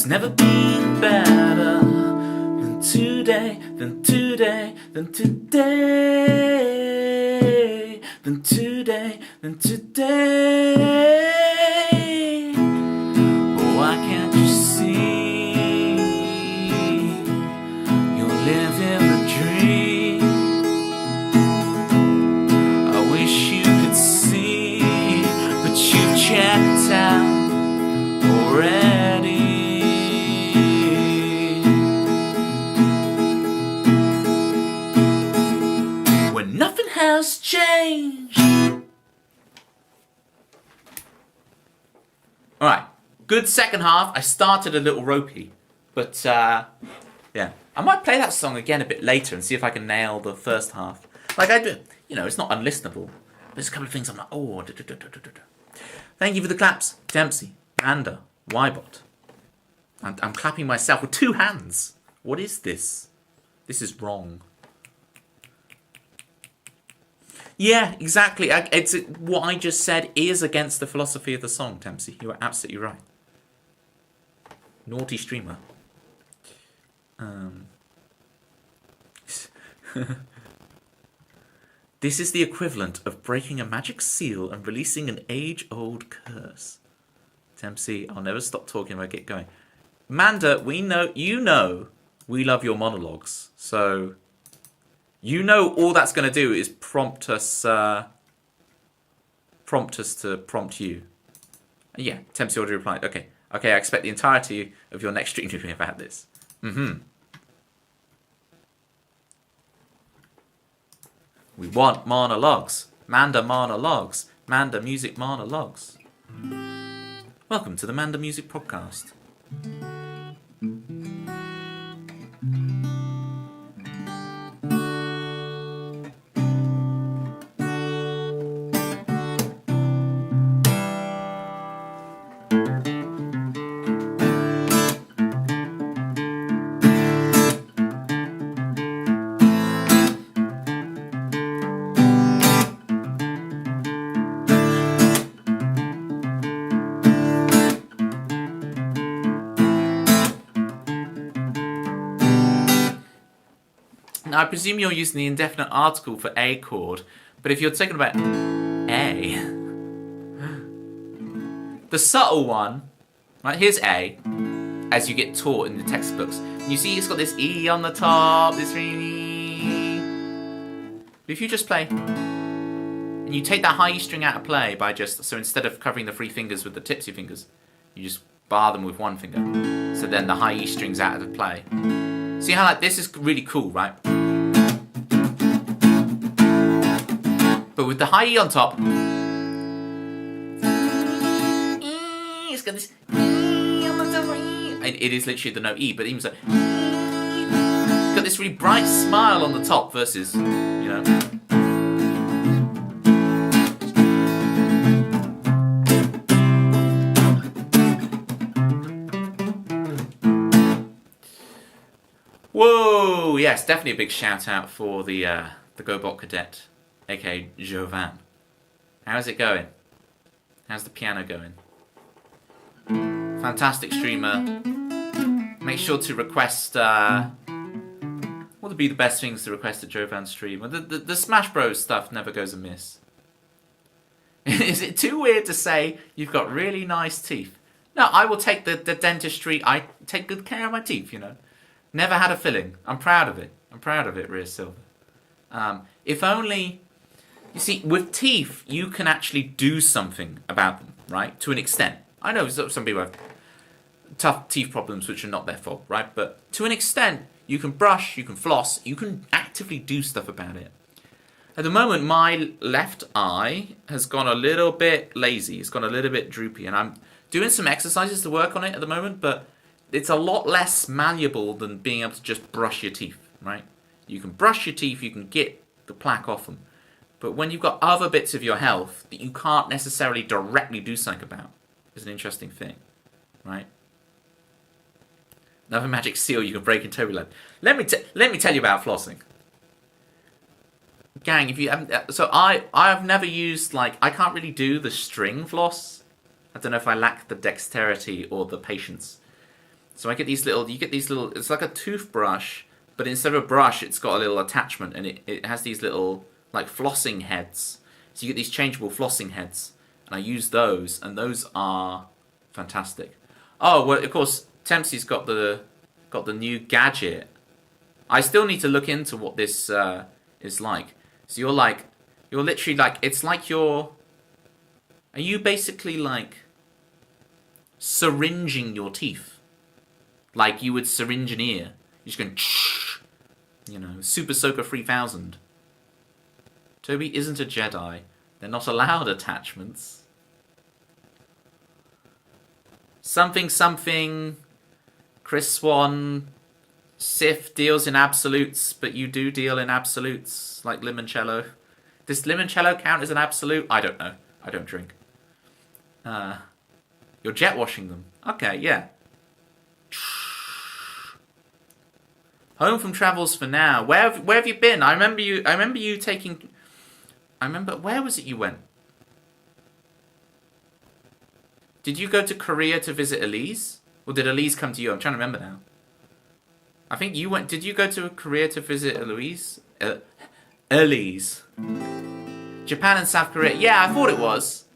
Never been better than today, than today, than today, than today, than today. Why can't you see you're living the dream? I wish you could see, but you've checked out already. Nothing has changed. good second half. I started a little ropey, but yeah, I might play that song again a bit later and see if I can nail the first half. Like I do, you know, it's not unlistenable. There's a couple of things I'm like, oh. Thank you for the claps, Dempsey, Anda, Ybot. I'm clapping myself with 2 hands. What is this? This is wrong. Yeah, exactly. It's what I just said is against the philosophy of the song, Dempsey. You are absolutely right. Naughty streamer. This is the equivalent of breaking a magic seal and releasing an age-old curse. Dempsey, I'll never stop talking if I get going. Manda, we know we love your monologues. So, you know all that's going to do is prompt us to prompt you. Yeah, Dempsey already replied. Okay, I expect the entirety of your next stream to be about this. We want monologues. Manda monologues. Manda music monologues. Welcome to the Manda Music Podcast. Now, I presume you're using the indefinite article for a chord, but if you're talking about A, the subtle one, right, here's A, as you get taught in the textbooks. You see it's got this E on the top, this E. But if you just play, and you take that high E string out of play by just, so instead of covering the 3 fingers with the tips of your fingers, you just bar them with 1 finger. So then the high E string's out of the play. See how like this is really cool, right? But with the high E on top, it's got this E on the top. And it is literally the note E, but even so, it's got this really bright smile on the top versus, you know. Whoa! Yes, definitely a big shout out for the GoBot Cadet, aka Jovan. How's it going? How's the piano going? Fantastic streamer. Make sure to request. What would be the best things to request at Jovan's stream? Well, the Smash Bros stuff never goes amiss. Is it too weird to say you've got really nice teeth? No, I will take the dentistry. I take good care of my teeth, you know. Never had a filling. I'm proud of it. I'm proud of it, Rhea Silver. If only... You see, with teeth, you can actually do something about them, right? To an extent. I know some people have tough teeth problems which are not their fault, right? But to an extent, you can brush, you can floss, you can actively do stuff about it. At the moment, my left eye has gone a little bit lazy. It's gone a little bit droopy. And I'm doing some exercises to work on it at the moment, but it's a lot less malleable than being able to just brush your teeth, right? You can brush your teeth, you can get the plaque off them. But when you've got other bits of your health that you can't necessarily directly do something about, is an interesting thing, right? Another magic seal you can break in Tobyland. Let me tell you about flossing. Gang, if you haven't... So I've never used, like... I can't really do the string floss. I don't know if I lack the dexterity or the patience. So I get these little... You get these little... It's like a toothbrush, but instead of a brush, it's got a little attachment, and it has these little, like, flossing heads. So you get these changeable flossing heads. And I use those, and those are fantastic. Oh, well, of course, Tempsy's got the new gadget. I still need to look into what this is like. So you're literally like, it's like are you basically like syringing your teeth? Like you would syringe an ear. You're just going, you know, Super Soaker 3000. Toby isn't a Jedi. They're not allowed attachments. Something something. Chris Swan. Sif deals in absolutes, but you do deal in absolutes, like limoncello. Does limoncello count as an absolute? I don't know. I don't drink. You're jet washing them. Okay, yeah. Home from travels for now. Where have you been? I remember you taking. Where was it you went? Did you go to Korea to visit Elise? Or did Elise come to you? I'm trying to remember now. I think you went. Did you go to Korea to visit Elise? Elise. Japan and South Korea. Yeah, I thought it was.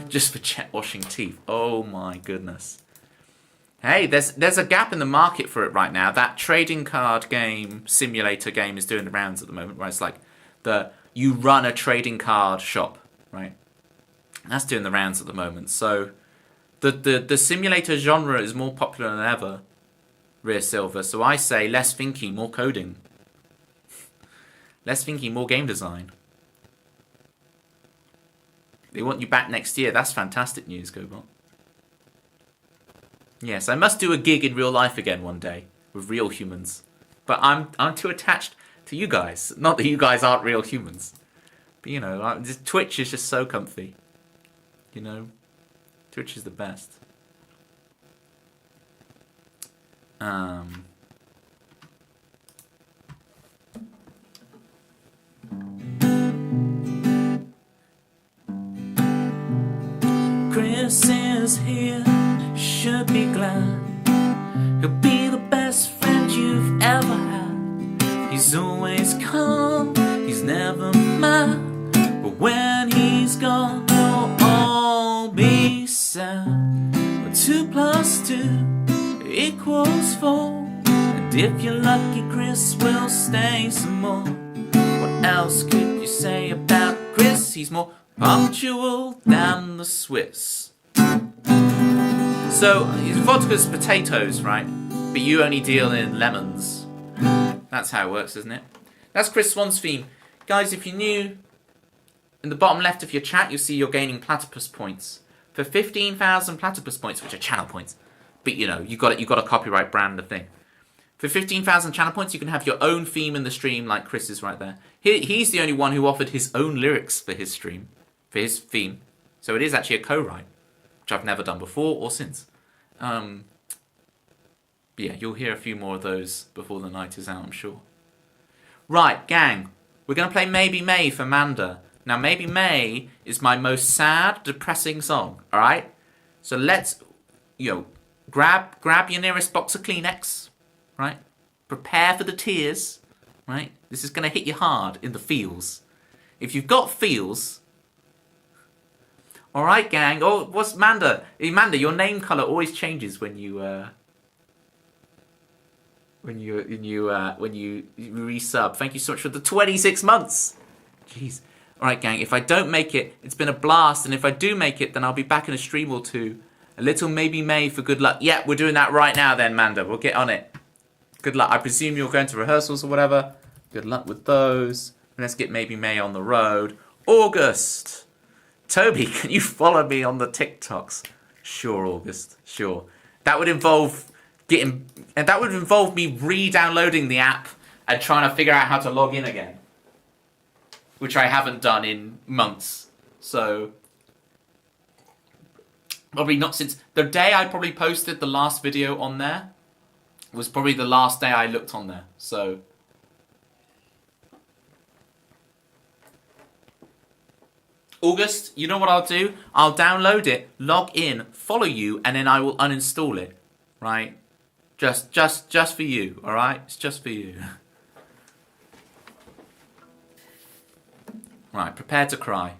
Just for jet washing teeth. Oh my goodness. Hey, there's a gap in the market for it right now. That trading card game, simulator game, is doing the rounds at the moment, where it's like you run a trading card shop, right? That's doing the rounds at the moment. So the simulator genre is more popular than ever, Rear Silver. So I say less thinking, more coding. Less thinking, more game design. They want you back next year. That's fantastic news, Gobot. Yes, I must do a gig in real life again one day with real humans. But I'm too attached to you guys. Not that you guys aren't real humans. But, you know, Twitch is just so comfy. You know, Twitch is the best. Chris is here, should be glad. He'll be the best friend you've ever had. He's always calm, he's never mad. But when he's gone, you'll all be sad. But 2 + 2 equals 4. And if you're lucky, Chris will stay some more. What else could you say about Chris? He's more punctual than the Swiss. So, vodka's potatoes, right? But you only deal in lemons. That's how it works, isn't it? That's Chris Swan's theme. Guys, if you're new, in the bottom left of your chat, you'll see you're gaining platypus points. For 15,000 platypus points, which are channel points. But, you know, you got a copyright brand the thing. For 15,000 channel points, you can have your own theme in the stream, like Chris is right there. He's the only one who offered his own lyrics for his stream. For his theme. So it is actually a co-write, which I've never done before or since. But yeah, you'll hear a few more of those before the night is out, I'm sure. Right, gang. We're going to play Maybe May for Manda. Now, Maybe May is my most sad, depressing song, alright? So let's, grab your nearest box of Kleenex, right? Prepare for the tears, right? This is going to hit you hard in the feels. If you've got feels... All right, gang. Oh, what's Manda? Manda, your name color always changes when you resub. Thank you so much for the 26 months. Jeez. All right, gang. If I don't make it, it's been a blast. And if I do make it, then I'll be back in a stream or two. A little Maybe May for good luck. Yeah, we're doing that right now then, Manda. We'll get on it. Good luck. I presume you're going to rehearsals or whatever. Good luck with those. And let's get Maybe May on the road. August. Toby, can you follow me on the TikToks? Sure, August. Sure. That would involve me re-downloading the app and trying to figure out how to log in again, which I haven't done in months. So probably not since the day I probably posted the last video on there was probably the last day I looked on there. So. August, you know what I'll do? I'll download it, log in, follow you, and then I will uninstall it. Right? Just for you, alright? It's just for you. Right, prepare to cry.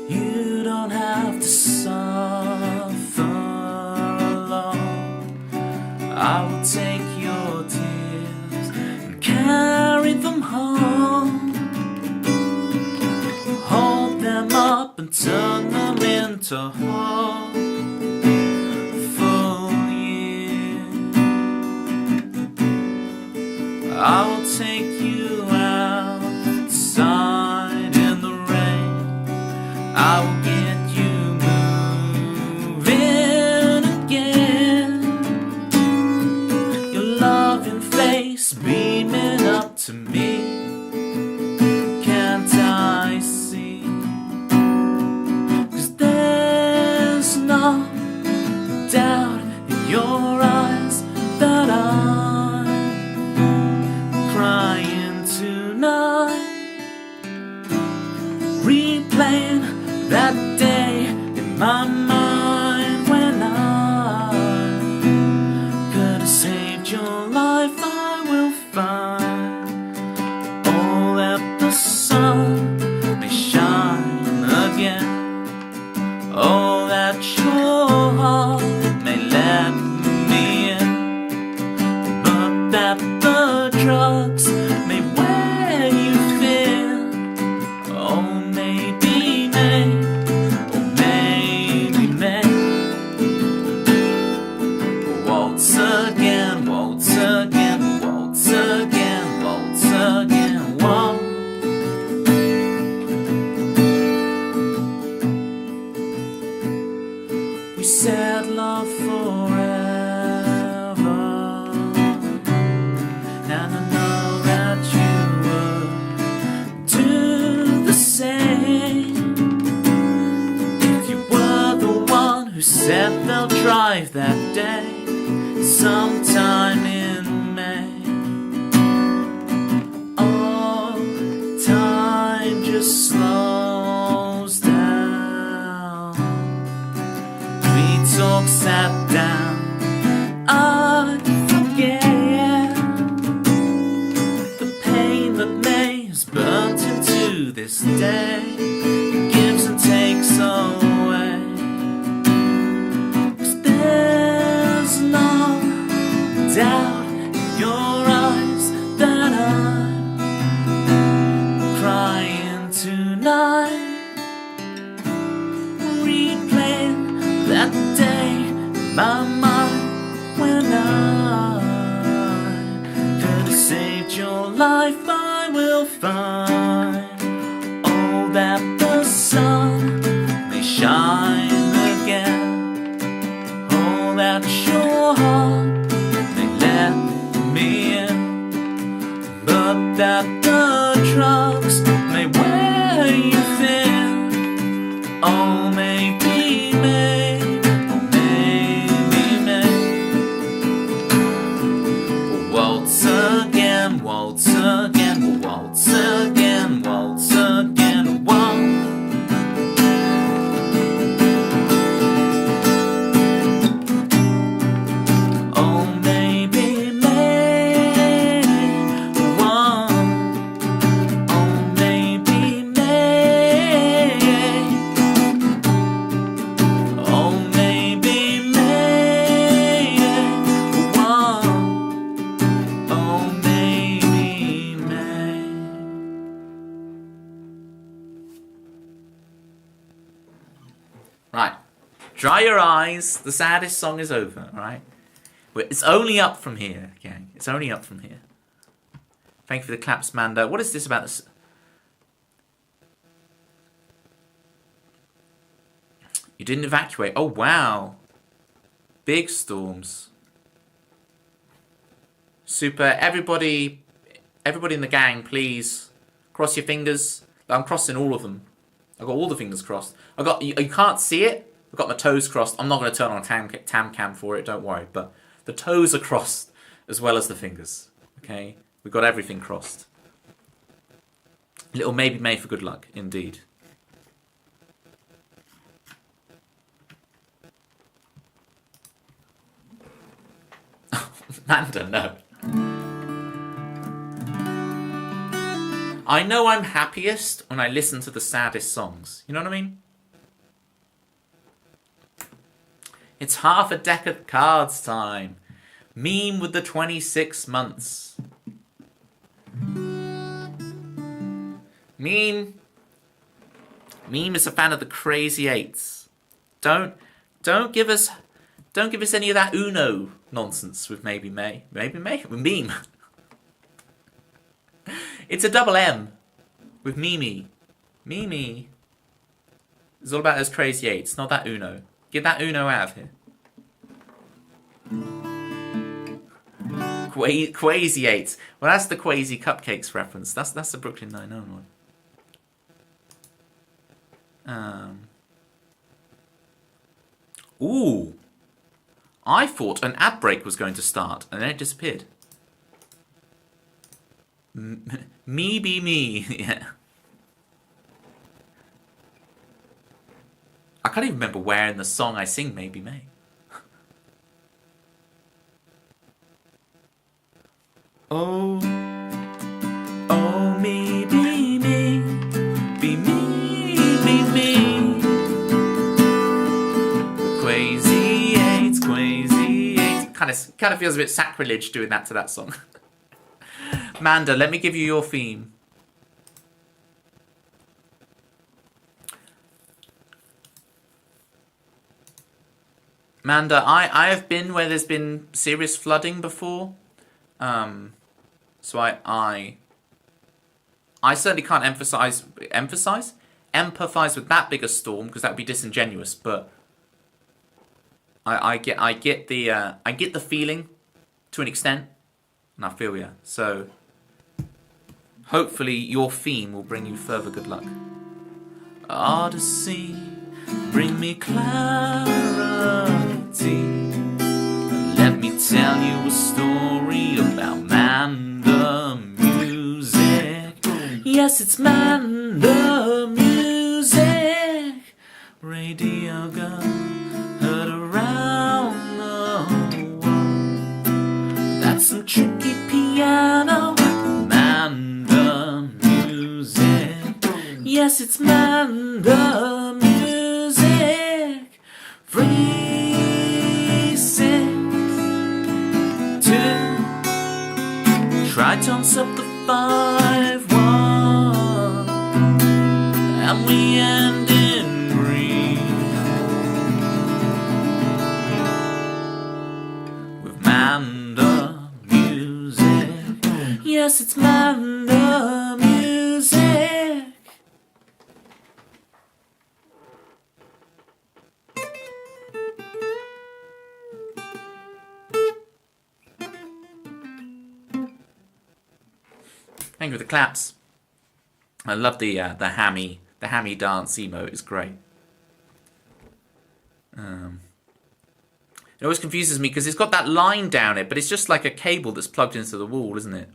You don't have to suffer alone. a hopeful year. I'll take you outside in the rain. I will get you moving again. Your loving face beaming up to me. Can't I see? 'Cause there's no doubt in your eyes that I'm crying tonight, replaying that day in my mind when I could have saved your life. I will find all that the sun may shine again, oh, that your heart may let me in, but that the drugs may wear you thin. Oh, maybe may, oh, maybe may. Waltz again, waltz again, waltz again, waltz again, waltz. We said love forever, and I know that you would do the same. If you were the one who said they'll drive that day sometime in May. Oh, time just slows down. We talk, sat down, I forget the pain that May has burnt into this day. It gives and takes away. 'Cause there's no doubt in your eyes that I'm crying tonight, replaying that day in my mind when I could have saved your life. I will find all that the sun may shine again, all that your heart may let me in, but that the drugs may wear you thin. Oh, maybe may, oh, maybe may. Waltz again, waltz again, waltz again, waltz again, waltz. Oh, maybe may, waltz. Oh, maybe may. Oh, maybe may, waltz. Oh, maybe may. Right. Dry your eyes. The saddest song is over, alright? It's only up from here, gang. It's only up from here. Thank you for the claps, Manda. What is this about this? You didn't evacuate. Oh, wow. Big storms. Super. Everybody in the gang, please. Cross your fingers. I'm crossing all of them. I've got all the fingers crossed. You can't see it. I've got my toes crossed. I'm not going to turn on a tam cam for it, don't worry. But the toes are crossed as well as the fingers. Okay? We've got everything crossed. Little maybe May for good luck, indeed. Manda, no. I know I'm happiest when I listen to the saddest songs. You know what I mean? It's half a deck of cards time. Meme with the 26 months. Meme is a fan of the Crazy Eights. don't give us any of that Uno nonsense with maybe May. Maybe May with meme. It's a double M with Mimi. Mimi. It's all about those crazy eights, not that Uno. Get that Uno out of here. Quasi eights. Well, that's the Quasi Cupcakes reference. That's the Brooklyn Nine-Nine one. Ooh. I thought an ad break was going to start, and then it disappeared. Me be me. Yeah. I can't even remember where in the song I sing Maybe May. Oh, oh, me, be me, be me, be me. Quasi eights, Quasi eights. Kind of feels a bit sacrilege doing that to that song. Manda, let me give you your theme. Manda, I have been where there's been serious flooding before. So I certainly can't empathize with that bigger storm because that would be disingenuous. But I get the feeling to an extent, and I feel ya. So hopefully your theme will bring you further good luck. Odyssey, bring me clarity. Let me tell you a story about Manda music. Yes, it's Manda music. Radio girl, heard around the world. That's some tricky piano. Manda music. Yes, it's Manda music. 3, 6, 2. Tritons up the 5, 1. And we end in green. With Manda music. Yes, it's Manda music. Thank you for the claps. I love the hammy dance emote. It's great. It always confuses me because it's got that line down it, but it's just like a cable that's plugged into the wall, isn't it?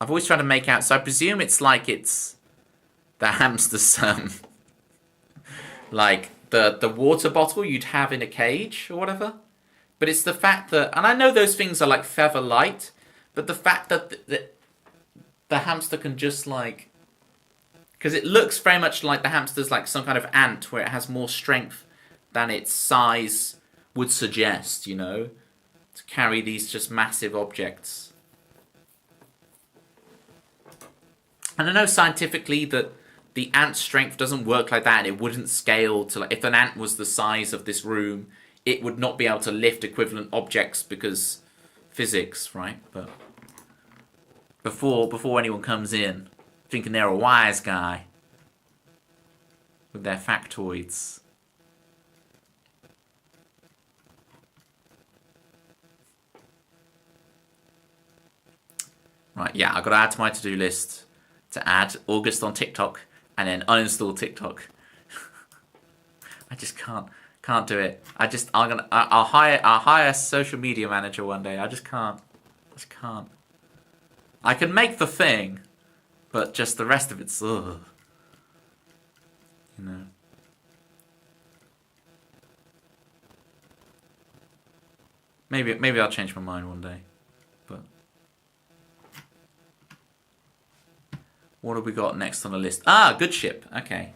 I've always tried to make out, so I presume it's like it's the hamster's like the water bottle you'd have in a cage or whatever. But it's the fact that, and I know those things are like feather light. But the fact that the hamster can just like... Because it looks very much like the hamster's like some kind of ant where it has more strength than its size would suggest, you know? To carry these just massive objects. And I know scientifically that the ant's strength doesn't work like that. And it wouldn't scale to... Like, if an ant was the size of this room, it would not be able to lift equivalent objects because... physics, right? But before anyone comes in thinking they're a wise guy with their factoids. Right, yeah, I've got to add to my to-do list to add August on TikTok and then uninstall TikTok. I just can't do it. I'll hire a social media manager one day. I just can't. I can make the thing, but just the rest of it's ugh. You know. Maybe I'll change my mind one day. But what have we got next on the list? Ah, good ship. Okay.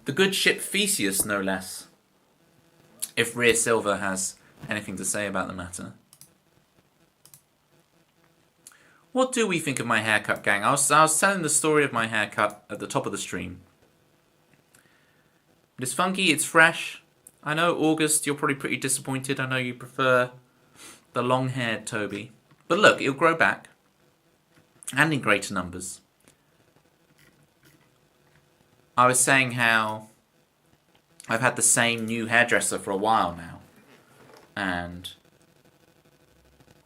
The good ship Theseus, no less. if Rhea Silver has anything to say about the matter. What do we think of my haircut, gang? I was telling the story of my haircut at the top of the stream. It's funky, it's fresh. I know, August, you're probably pretty disappointed. I know you prefer the long-haired Toby. But look, it'll grow back. And in greater numbers. I was saying how I've had the same new hairdresser for a while now. And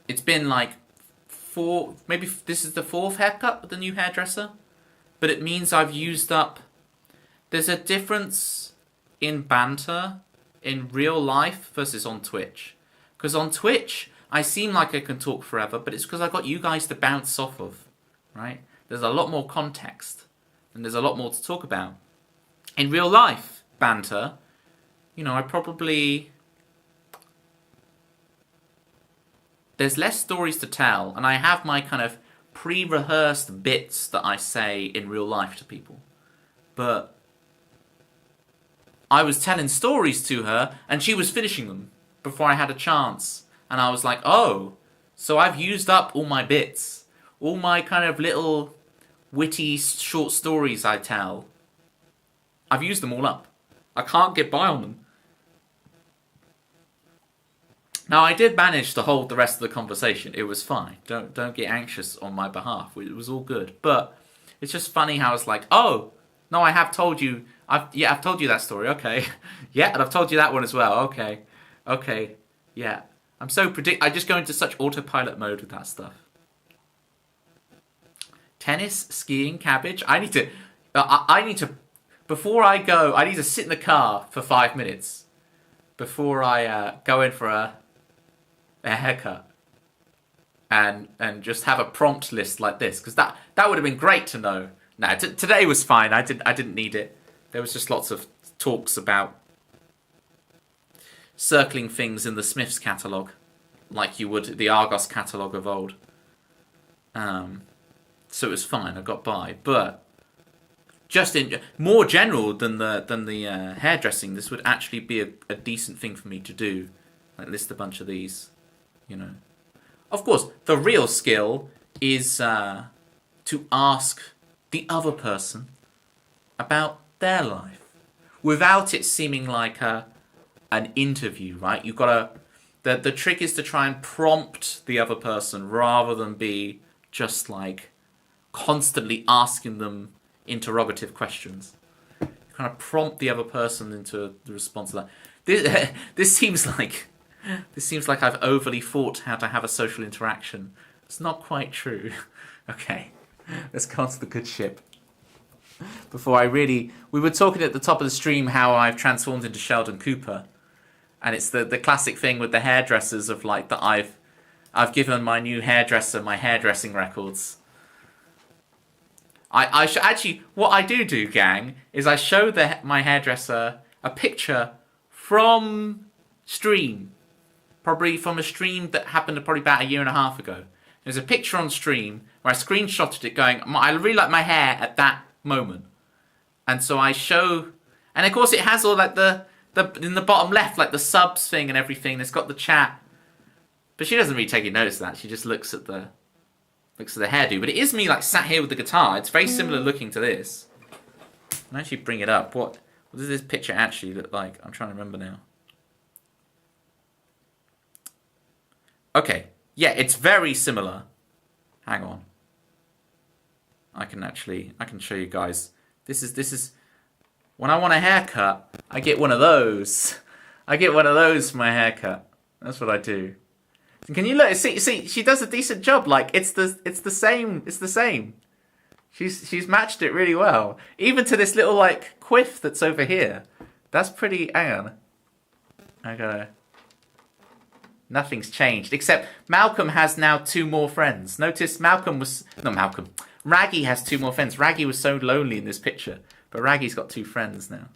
it's been like maybe this is the 4th haircut with the new hairdresser. But it means I've used up... There's a difference in banter in real life versus on Twitch. Because on Twitch, I seem like I can talk forever, but it's because I've got you guys to bounce off of, right? There's a lot more context, and there's a lot more to talk about. In real life banter, you know, there's less stories to tell, and I have my kind of pre-rehearsed bits that I say in real life to people. But I was telling stories to her, and she was finishing them before I had a chance. And I was like, oh, so I've used up all my bits. All my kind of little witty short stories I tell. I've used them all up. I can't get by on them. Now, I did manage to hold the rest of the conversation. It was fine. Don't get anxious on my behalf. It was all good. But it's just funny how it's like, oh, no, I have told you. I've told you that story. Okay. Yeah, and I've told you that one as well. Okay. Yeah. I just go into such autopilot mode with that stuff. Tennis, skiing, cabbage. I need to, before I go, I need to sit in the car for 5 minutes before I go in for a haircut. And just have a prompt list like this, because that would have been great to know. No, today was fine. I didn't need it. There was just lots of talks about circling things in the Smiths catalogue, like you would the Argos catalogue of old. So it was fine. I got by, but just in more general than the hairdressing, this would actually be a decent thing for me to do, like list a bunch of these, you know. Of course, the real skill is to ask the other person about their life without it seeming like an interview, right? You've got to... The trick is to try and prompt the other person rather than be just like constantly asking them interrogative questions. You kind of prompt the other person into the response to that. This seems like I've overly thought how to have a social interaction. It's not quite true. Okay, let's go on to the good ship. We were talking at the top of the stream how I've transformed into Sheldon Cooper, and it's the classic thing with the hairdressers of like that I've given my new hairdresser my hairdressing records. I actually, what I do, gang, is I show my hairdresser a picture from stream, probably from a stream that happened probably about a year and a half ago. There's a picture on stream where I screenshotted it going, I really like my hair at that moment. And so I show, and of course it has all like the in the bottom left, like the subs thing and everything. It's got the chat. But she doesn't really take notice of that. She just looks at the hairdo. But it is me like sat here with the guitar. It's very similar looking to this. I'll actually bring it up. What does this picture actually look like? I'm trying to remember now. Okay. Yeah, it's very similar. Hang on. I can show you guys. This is when I want a haircut, I get one of those. I get one of those for my haircut. That's what I do. Can you look? See, she does a decent job. Like it's the same. She's matched it really well. Even to this little like quiff that's over here. That's pretty. Hang on. Nothing's changed except Malcolm has now 2 more friends. Notice Raggy has 2 more friends. Raggy was so lonely in this picture, but Raggy's got 2 friends now.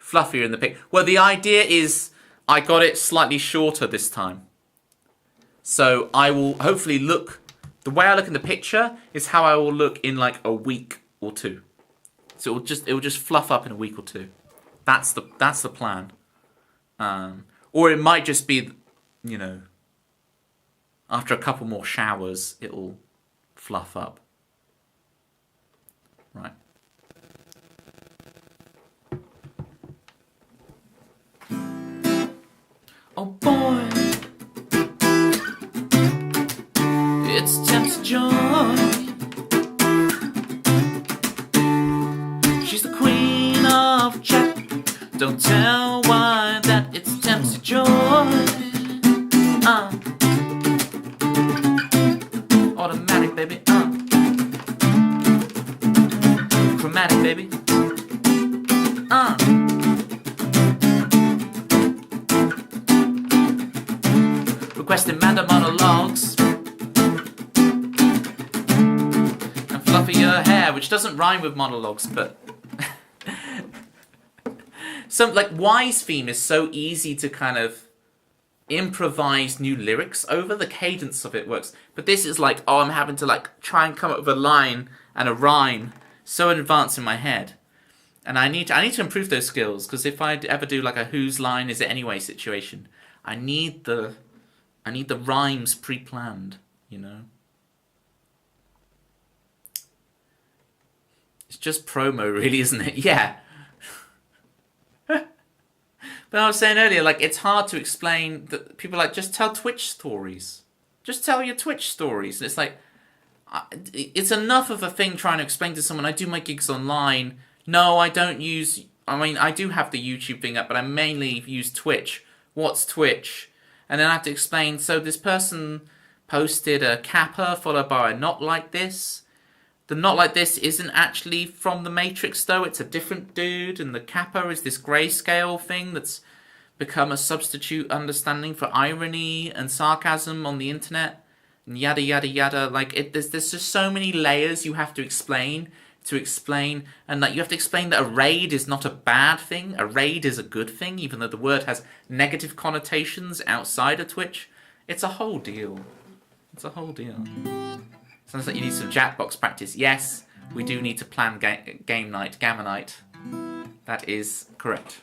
Fluffier in the pic. Well, the idea is I got it slightly shorter this time. So I will hopefully look... The way I look in the picture is how I will look in like a week or 2. So it will just fluff up in a week or 2. That's the plan. Or it might just be, you know, after a couple more showers, it'll fluff up. Right. Oh boy, it's Temp's joy. She's the queen of chat. Don't tell why that it's Temp's joy. Automatic, baby. Chromatic, baby. Requesting Manda monologues and fluffier hair, which doesn't rhyme with monologues, but some like Y's theme is so easy to kind of improvise new lyrics over. The cadence of it works, but this is like, oh, I'm having to like try and come up with a line and a rhyme so in advance in my head, and I need to improve those skills, because if I ever do like a whose line is it anyway situation, I need the rhymes pre-planned, you know. It's just promo, really, isn't it? Yeah. But I was saying earlier, like, it's hard to explain that people are like, just tell Twitch stories. Just tell your Twitch stories. And it's like, it's enough of a thing trying to explain to someone, I do my gigs online. No, I don't use, I mean, I do have the YouTube thing up, but I mainly use Twitch. What's Twitch? And then I have to explain, so this person posted a kappa followed by a not like this. The not like this isn't actually from the Matrix though, it's a different dude, and the kappa is this grayscale thing that's become a substitute understanding for irony and sarcasm on the internet, and yada yada yada. Like, there's just so many layers you have to explain, and like you have to explain that a raid is not a bad thing, a raid is a good thing, even though the word has negative connotations outside of Twitch. It's a whole deal. It's a whole deal. Sounds like you need some Jackbox practice. Yes, we do need to plan game night, Gamma Night. That is correct.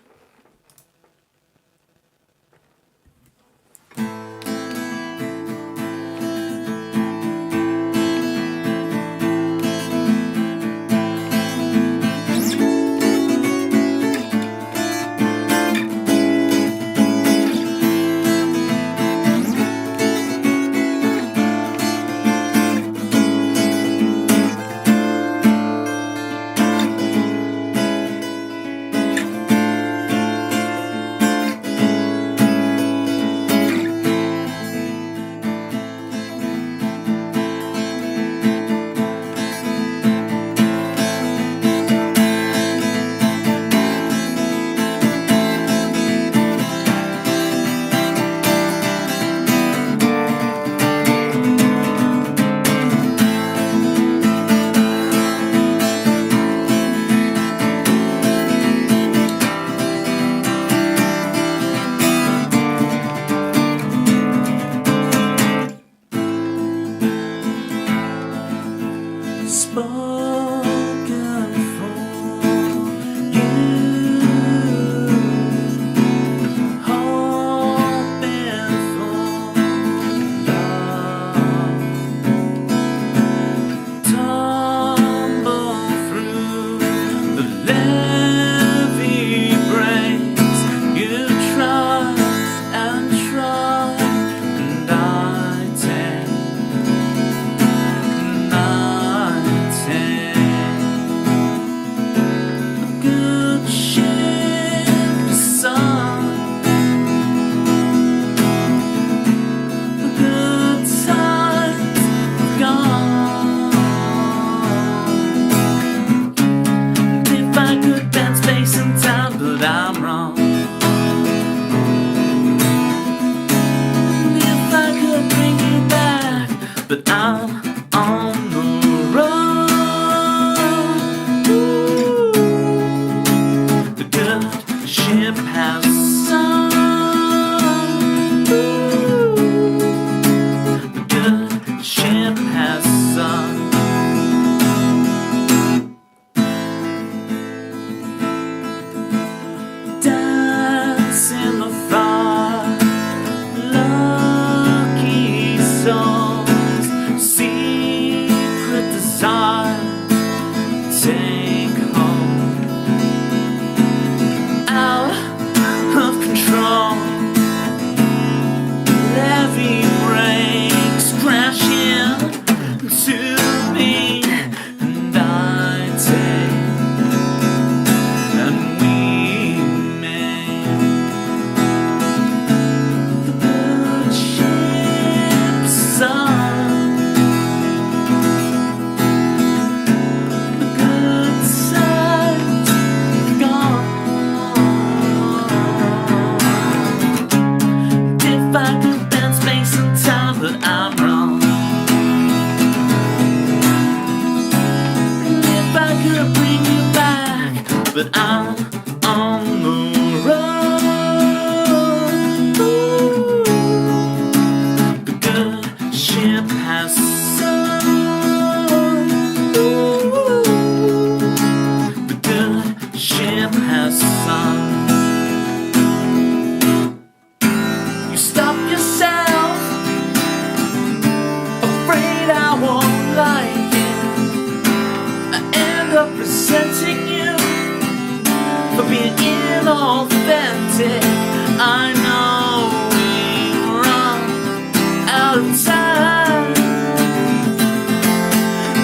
but I'm on the run. Ooh, the good ship has sunk. Ooh, the good ship has sunk. You stop yourself, afraid I won't like it. I end up resenting you for being inauthentic. I know we run out of time.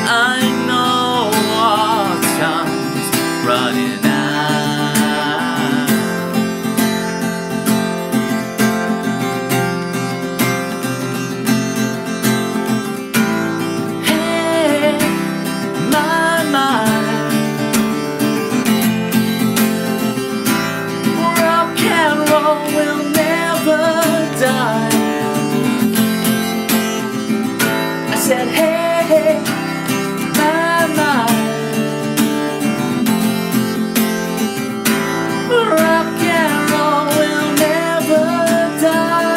I know our time's running out. Hey, my mind, rock and roll will never die. I said, hey, my mind, rock and roll will never die.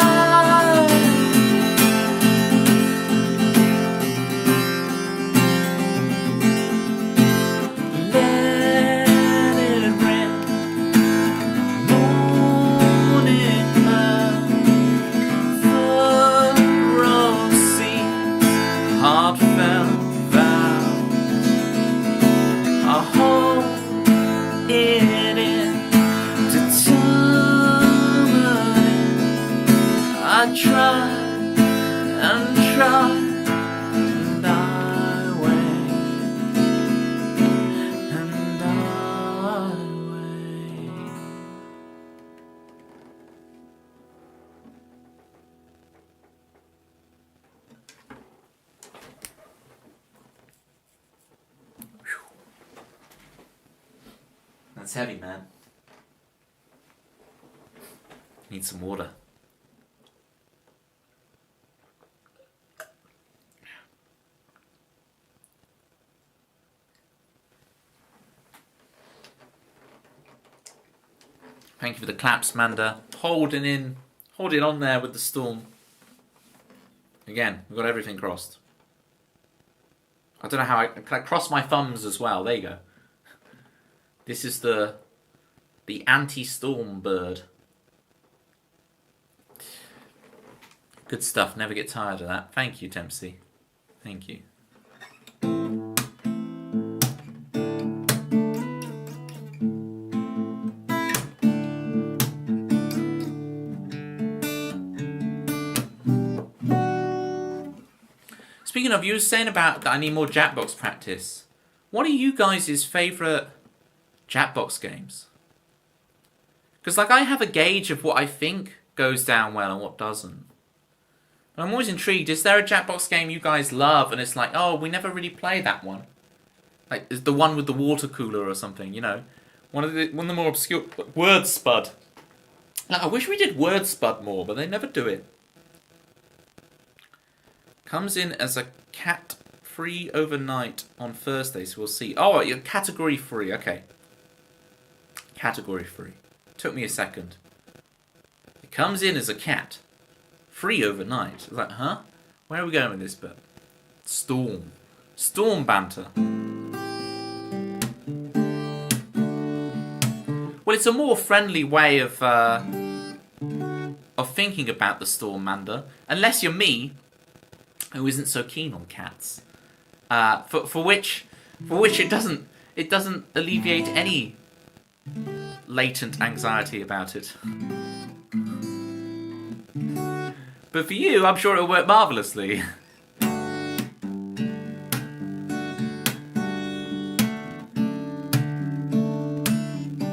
Let it rain, morning cloud, furrow seas, heartfelt vows. I hold it in determined. I try and try, and I wait, and I wait. That's heavy, man. Need some water. Thank you for the claps, Manda. Holding on there with the storm. Again, we've got everything crossed. I don't know how can I cross my thumbs as well? There you go. This is the anti-storm bird. Good stuff. Never get tired of that. Thank you, Dempsey. Thank you. Speaking of, you were saying about that I need more Jackbox practice. What are you guys' favourite Jackbox games? Because like I have a gauge of what I think goes down well and what doesn't. But I'm always intrigued. Is there a Jackbox game you guys love and it's like, oh, we never really play that one? Like is the one with the water cooler or something, you know? One of the more obscure Word Spud. Like, I wish we did Word Spud more, but they never do it. Comes in as a cat free overnight on Thursday, so we'll see. Oh, you're category free, okay. Category free. Took me a second. It comes in as a cat. Free overnight. I was like, huh? Where are we going with this bit? Storm. Storm banter. Well, it's a more friendly way of thinking about the storm, Manda. Unless you're me, who isn't so keen on cats, for which it doesn't alleviate any latent anxiety about it. But for you, I'm sure it'll work marvellously.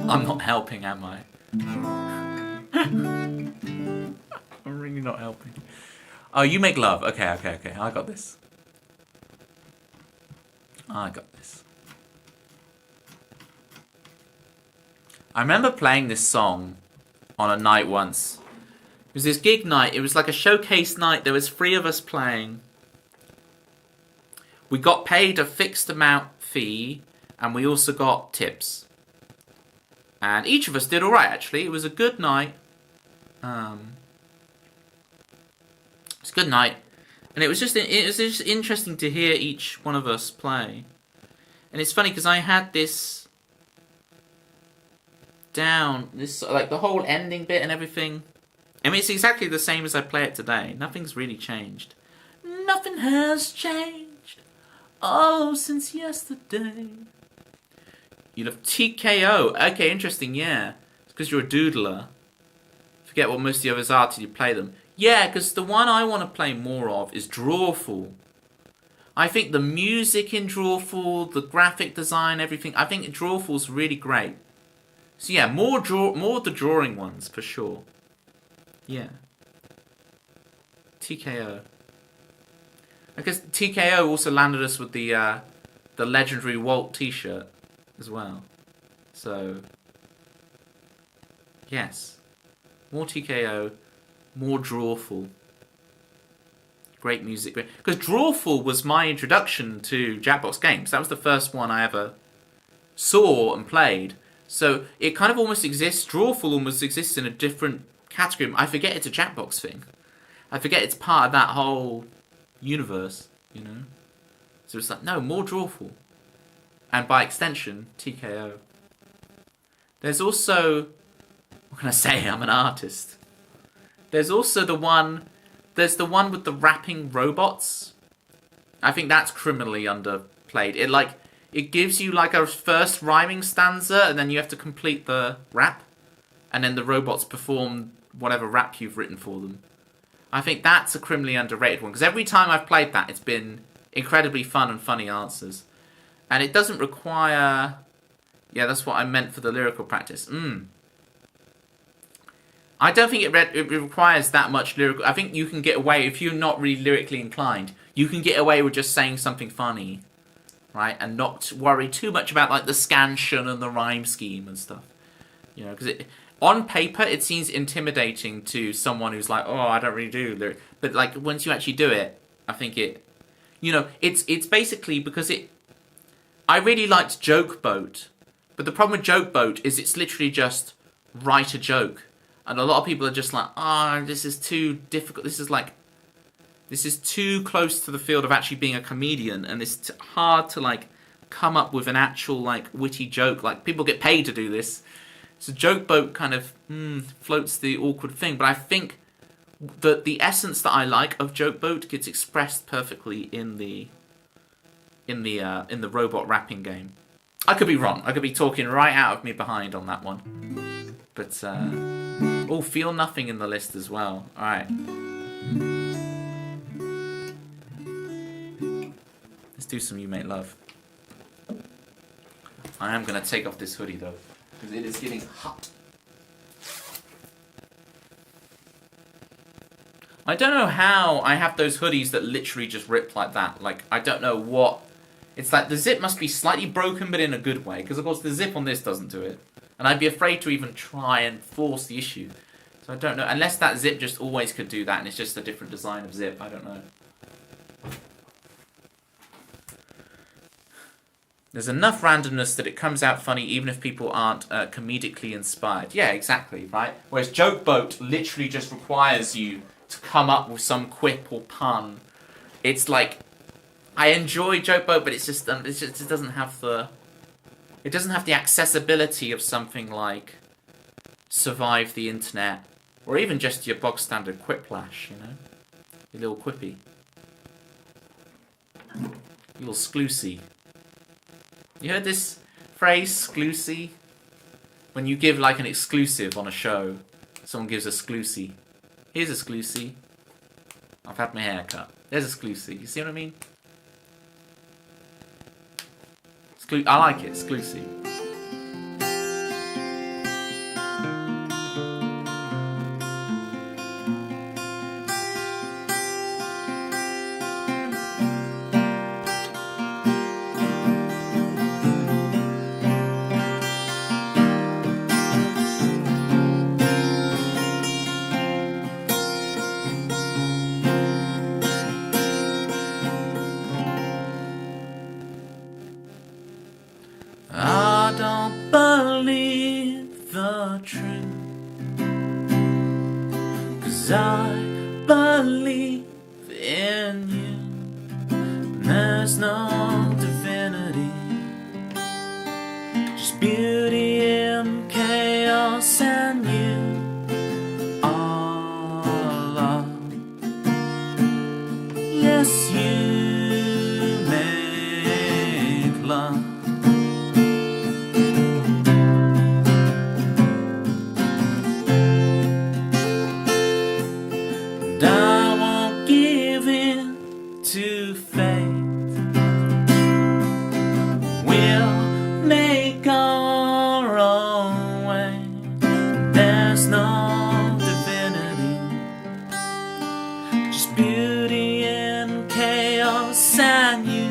I'm not helping, am I? I'm really not helping. Oh, you make love. Okay. I got this. I remember playing this song on a night once. It was this gig night. It was like a showcase night. There was 3 of us playing. We got paid a fixed amount fee, and we also got tips. And each of us did alright, actually. It was a good night. It was a good night. And it was just interesting to hear each one of us play. And it's funny because I had this down, like the whole ending bit and everything. I mean, it's exactly the same as I play it today. Nothing's really changed. Nothing has changed. Oh, since yesterday. You love TKO. Okay, interesting, yeah. It's because you're a doodler. Forget what most of the others are till you play them. Yeah, because the one I want to play more of is Drawful. I think the music in Drawful, the graphic design, everything, I think Drawful's really great. So yeah, more of the drawing ones, for sure. Yeah. TKO. I guess TKO also landed us with the legendary Walt t-shirt as well. So, yes. More TKO, more Drawful. Great music. Because Drawful was my introduction to Jackbox games. That was the first one I ever saw and played. So it kind of almost exists, Drawful almost exists in a different category. I forget it's a Jackbox thing. I forget it's part of that whole universe, you know? So it's like, no, more Drawful. And by extension, TKO. There's also, what can I say, I'm an artist. There's also the one with the rapping robots. I think that's criminally underplayed. It gives you like a first rhyming stanza, and then you have to complete the rap, and then the robots perform whatever rap you've written for them. I think that's a criminally underrated one, because every time I've played that, it's been incredibly fun and funny answers. And it doesn't require... Yeah, that's what I meant for the lyrical practice. I don't think it requires that much lyrical... I think you can get away, if you're not really lyrically inclined, you can get away with just saying something funny, right? And not worry too much about like the scansion and the rhyme scheme and stuff. You know, because on paper, it seems intimidating to someone who's like, oh, I don't really do lyric. But like, once you actually do it, I think it... You know, it's basically because it... I really liked Joke Boat, but the problem with Joke Boat is it's literally just write a joke. And a lot of people are just like, this is too difficult. This is too close to the field of actually being a comedian, and it's hard to like come up with an actual like witty joke. Like people get paid to do this. So Joke Boat kind of floats the awkward thing, but I think that the essence that I like of Joke Boat gets expressed perfectly in the robot rapping game. I could be wrong. I could be talking right out of me behind on that one. But Feel Nothing in the list as well. All right. Let's do some You Make Love. I am going to take off this hoodie though, because it is getting hot. I don't know how I have those hoodies that literally just rip like that. Like, I don't know what... It's like the zip must be slightly broken, but in a good way. Because, of course, the zip on this doesn't do it. And I'd be afraid to even try and force the issue. So I don't know. Unless that zip just always could do that, and it's just a different design of zip. I don't know. There's enough randomness that it comes out funny even if people aren't comedically inspired. Yeah, exactly, right? Whereas Joke Boat literally just requires you to come up with some quip or pun. It's like, I enjoy Joke Boat, but it doesn't have the... It doesn't have the accessibility of something like Survive the Internet, or even just your bog standard Quiplash, you know? Your little quippy. Your little skloosy. You heard this phrase, skloosy? When you give like an exclusive on a show, someone gives a skloosy. Here's a skloosy. I've had my hair cut. There's a skloosy. You see what I mean? I like it, skloosy. I don't believe true. 'Cause I believe in you. There's no divinity, just beauty in chaos, and you are love. Yes, you make love. And I won't give in to fate. We'll make our own way. There's no divinity, just beauty in chaos, and you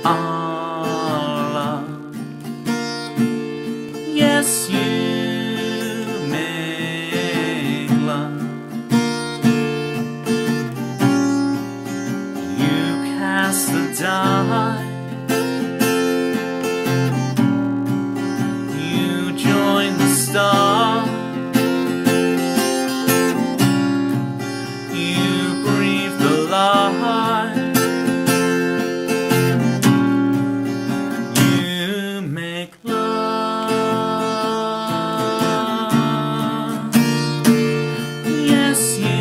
are love. Yes, you make love. You cast the die. You join the stars. You breathe the light. You make love. Yes, you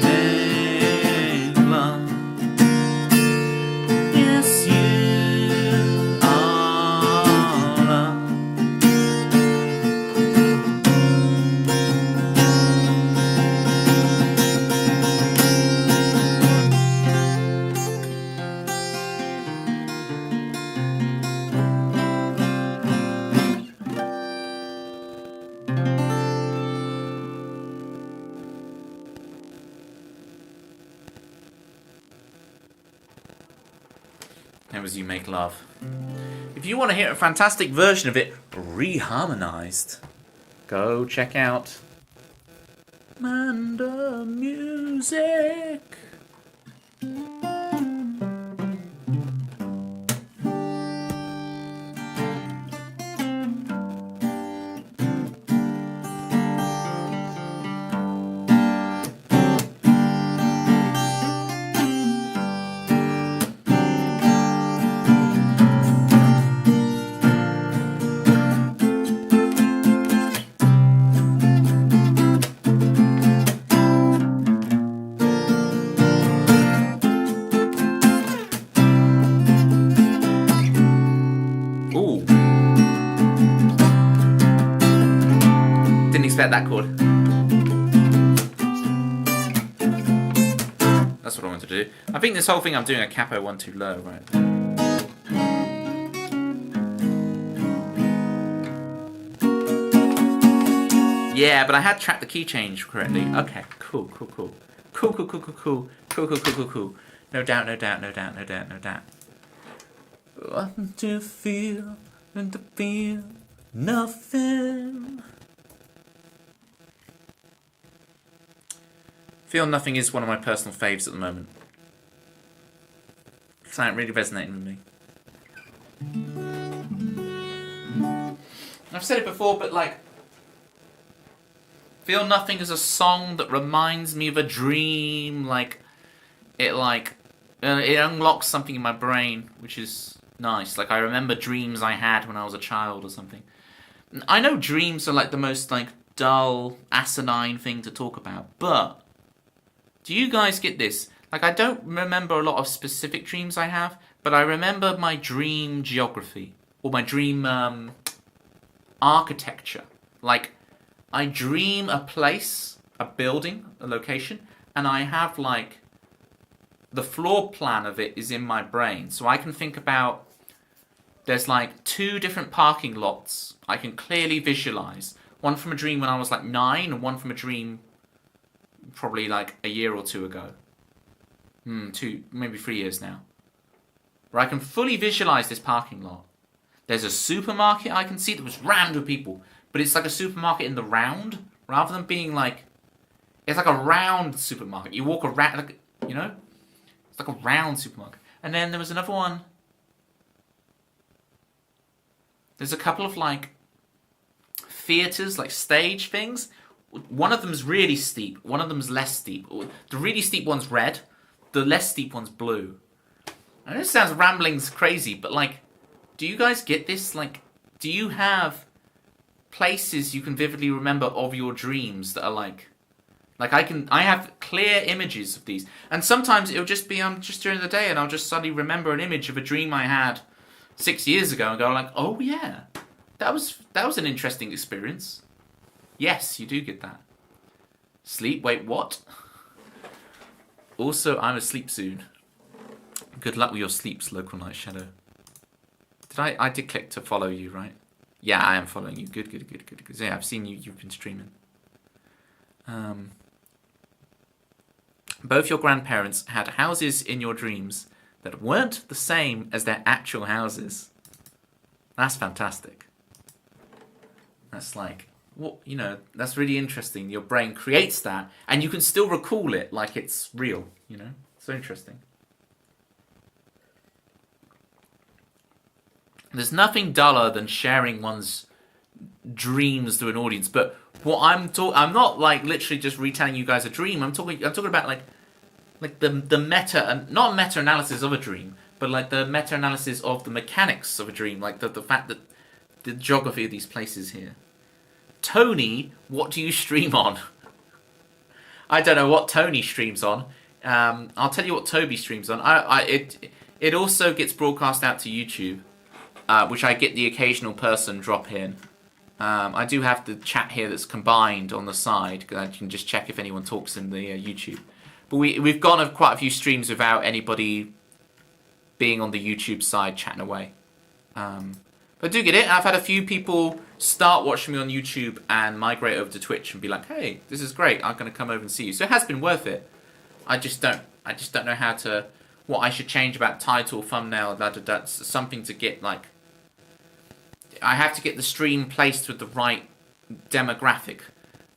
make love. Yes, you are love. That was You Make Love. If you want to hear a fantastic version of it reharmonized, go check out Manda Music. Ooh. Didn't expect that chord. That's what I wanted to do. I think this whole thing I'm doing a capo 1 too low, right? Yeah, but I had tracked the key change correctly. Okay, cool. Cool. No doubt. Want to feel and to feel nothing. Feel Nothing is one of my personal faves at the moment. It's like really resonating with me. I've said it before, but like, Feel Nothing is a song that reminds me of a dream. It unlocks something in my brain, which is nice. Like, I remember dreams I had when I was a child or something. I know dreams are like the most like dull, asinine thing to talk about, but do you guys get this? Like, I don't remember a lot of specific dreams I have, but I remember my dream geography or my dream architecture. Like, I dream a place, a building, a location, and I have like the floor plan of it is in my brain. So I can think about, there's like 2 different parking lots I can clearly visualize. One from a dream when I was like 9 and one from a dream probably like a year or 2 ago. 2, maybe 3 years now. Where I can fully visualize this parking lot. There's a supermarket I can see that was rammed with people, but it's like a supermarket in the round, rather than being like, it's like a round supermarket. You walk around, like, you know? It's like a round supermarket. And then there was another one. There's a couple of like theatres, like stage things. One of them's really steep, one of them's less steep. The really steep one's red, the less steep one's blue. I know it sounds ramblings crazy, but like, do you guys get this? Like, do you have places you can vividly remember of your dreams that are like I have clear images of these, and sometimes it'll just be just during the day, and I'll just suddenly remember an image of a dream I had 6 years ago, and go like, oh yeah, that was an interesting experience. Yes, you do get that. Sleep? Wait, what? Also, I'm asleep soon. Good luck with your sleeps, Local Night Shadow. I did click to follow you, right? Yeah, I am following you. Good. Yeah, I've seen you. You've been streaming. Both your grandparents had houses in your dreams that weren't the same as their actual houses. That's fantastic. That's like, what, you know, that's really interesting. Your brain creates that, and you can still recall it like it's real, you know? So interesting. There's nothing duller than sharing one's dreams to an audience, but what I'm not like literally just retelling you guys a dream. I'm talking about like the meta, and not meta analysis of a dream, but like the meta analysis of the mechanics of a dream, like the fact that the geography of these places here. Tony, what do you stream on? I don't know what Tony streams on. I'll tell you what Toby streams on. It also gets broadcast out to YouTube, which I get the occasional person drop in. I do have the chat here that's combined on the side, because I can just check if anyone talks in the YouTube. But we've gone quite a few streams without anybody being on the YouTube side chatting away. But I do get it. I've had a few people start watching me on YouTube and migrate over to Twitch and be like, "Hey, this is great. I'm going to come over and see you." So it has been worth it. I just don't know what I should change about title, thumbnail. That's something to get like. I have to get the stream placed with the right demographic.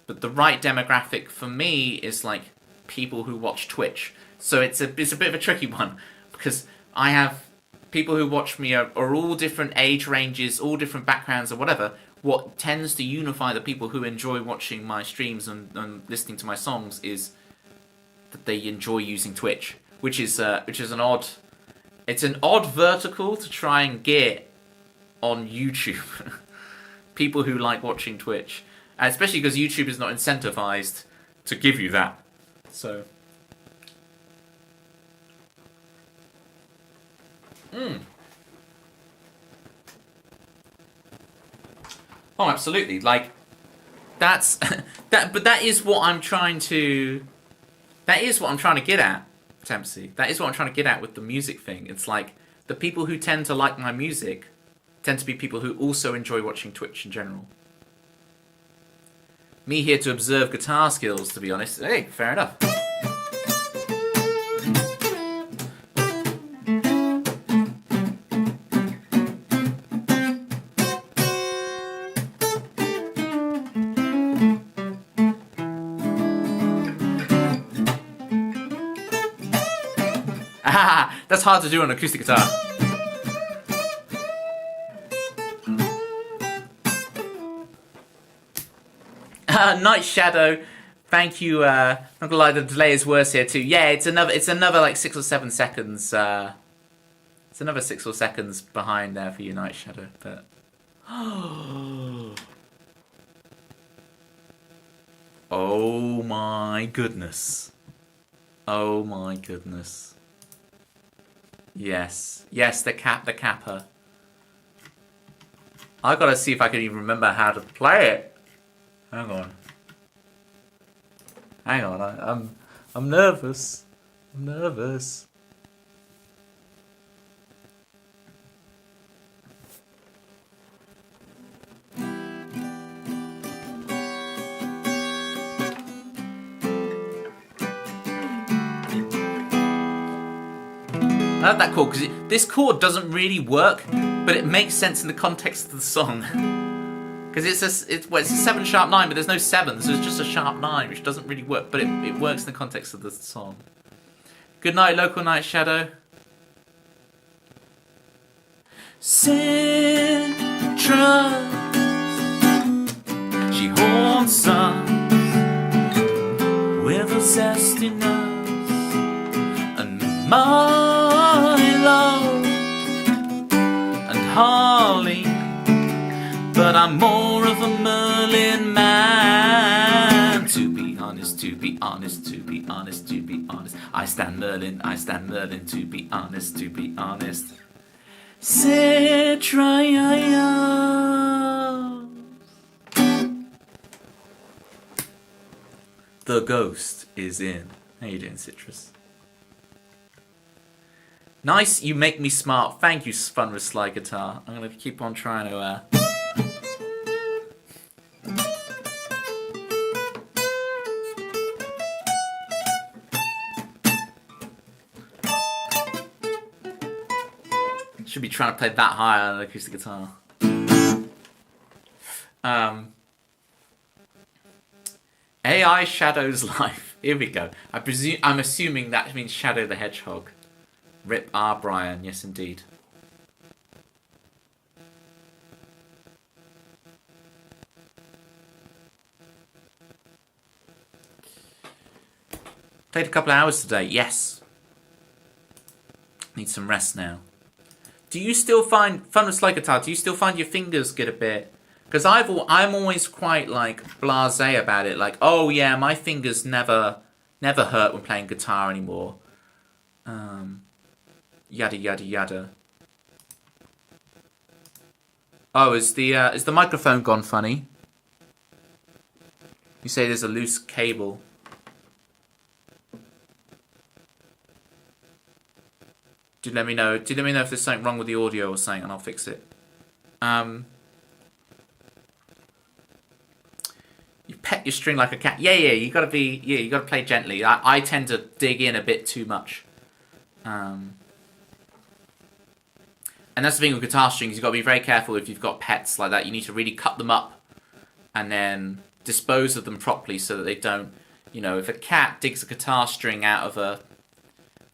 But the right demographic for me is like people who watch Twitch. So it's a bit of a tricky one, because I have people who watch me are all different age ranges, all different backgrounds or whatever. What tends to unify the people who enjoy watching my streams and listening to my songs is that they enjoy using Twitch, which is an odd vertical to try and get on YouTube. People who like watching Twitch, especially because YouTube is not incentivized to give you that. So, Oh, absolutely. Like, that's that. But that is what I'm trying to. That is what I'm trying to get at, Tempsy. That is what I'm trying to get at with the music thing. It's like the people who tend to like my music tend to be people who also enjoy watching Twitch in general. Me here to observe guitar skills, to be honest. Hey, fair enough. Ah, that's hard to do on an acoustic guitar. Night Shadow, thank you. Not gonna lie, the delay is worse here too. Yeah, it's another like 6 or 7 seconds. It's another 6 or seconds behind there for you, Night Shadow. But oh my goodness! Oh my goodness! Yes, the kappa. I gotta see if I can even remember how to play it. Hang on, I'm nervous. I'm nervous. I love that chord because this chord doesn't really work, but it makes sense in the context of the song. Because it's a 7 sharp 9, but there's no 7, so it's just a sharp 9, which doesn't really work, but it works in the context of the song. Good night, Local Night Shadow. Central. sons with a zestiness and Milo and Harley, but I'm more of a Merlin man. To be honest, to be honest, to be honest, to be honest, I stand Merlin, to be honest, to be honest. Citrios. The ghost is in. How you doing, Citrus? Nice, you make me smart. Thank you, Fun with Sly Guitar. I'm gonna keep on trying to should be trying to play that high on an acoustic guitar. AI shadows life. Here we go. I'm assuming that means Shadow the Hedgehog. Rip R. Brian. Yes, indeed. Played a couple of hours today. Yes. Need some rest now. Do you still find Fun with Slide Guitar? Do you still find your fingers get a bit? Because I'm always quite like blasé about it. Like, oh yeah, my fingers never hurt when playing guitar anymore. Yada yada yada. Oh, is the microphone gone funny? You say there's a loose cable. Do let me know if there's something wrong with the audio or something, and I'll fix it. You pet your string like a cat. Yeah, you gotta play gently. I tend to dig in a bit too much. And that's the thing with guitar strings, you've got to be very careful if you've got pets like that. You need to really cut them up and then dispose of them properly so that they don't, if a cat digs a guitar string out of a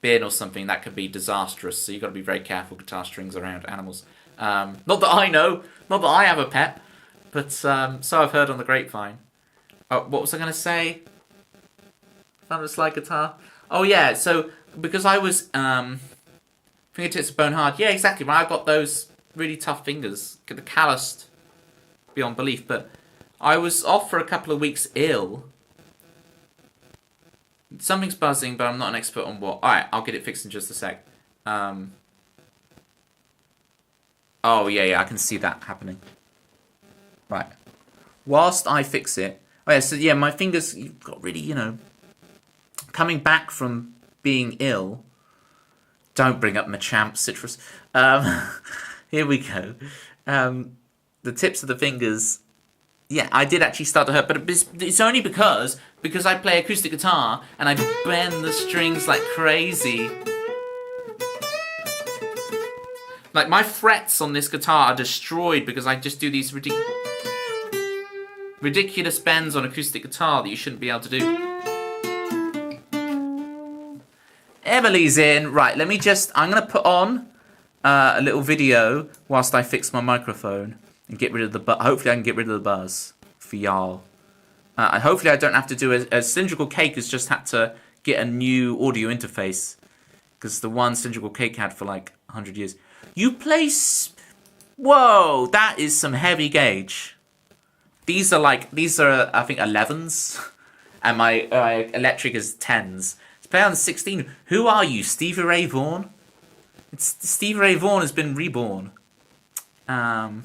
bin or something, that could be disastrous. So you've got to be very careful with guitar strings around animals. Not that I know, not that I have a pet, but so I've heard on the grapevine. Oh, what was I going to say? Fun with Slide Guitar? Oh yeah, so because I was fingertips are bone hard. Yeah, exactly. When I got those really tough fingers, the calloused beyond belief. But I was off for a couple of weeks ill. Something's buzzing, but I'm not an expert on what. All right, I'll get it fixed in just a sec. Oh yeah, I can see that happening. Right. Whilst I fix it. Oh yeah, so yeah, my fingers got really, coming back from being ill. Don't bring up Machamp, Citrus. Here we go. The tips of the fingers. Yeah, I did actually start to hurt, but it's only because I play acoustic guitar and I bend the strings like crazy. Like my frets on this guitar are destroyed because I just do these ridiculous bends on acoustic guitar that you shouldn't be able to do. Emily's in. Right, I'm going to put on a little video whilst I fix my microphone and get rid of the buzz. Hopefully I can get rid of the buzz for y'all. And hopefully I don't have to do a Cylindrical Cake has just had to get a new audio interface because the one Cylindrical Cake had for like 100 years. You play... Whoa, that is some heavy gauge. These are I think 11s and my electric is 10s. Play on 16. Who are you, Stevie Ray Vaughan? Stevie Ray Vaughan has been reborn. Right.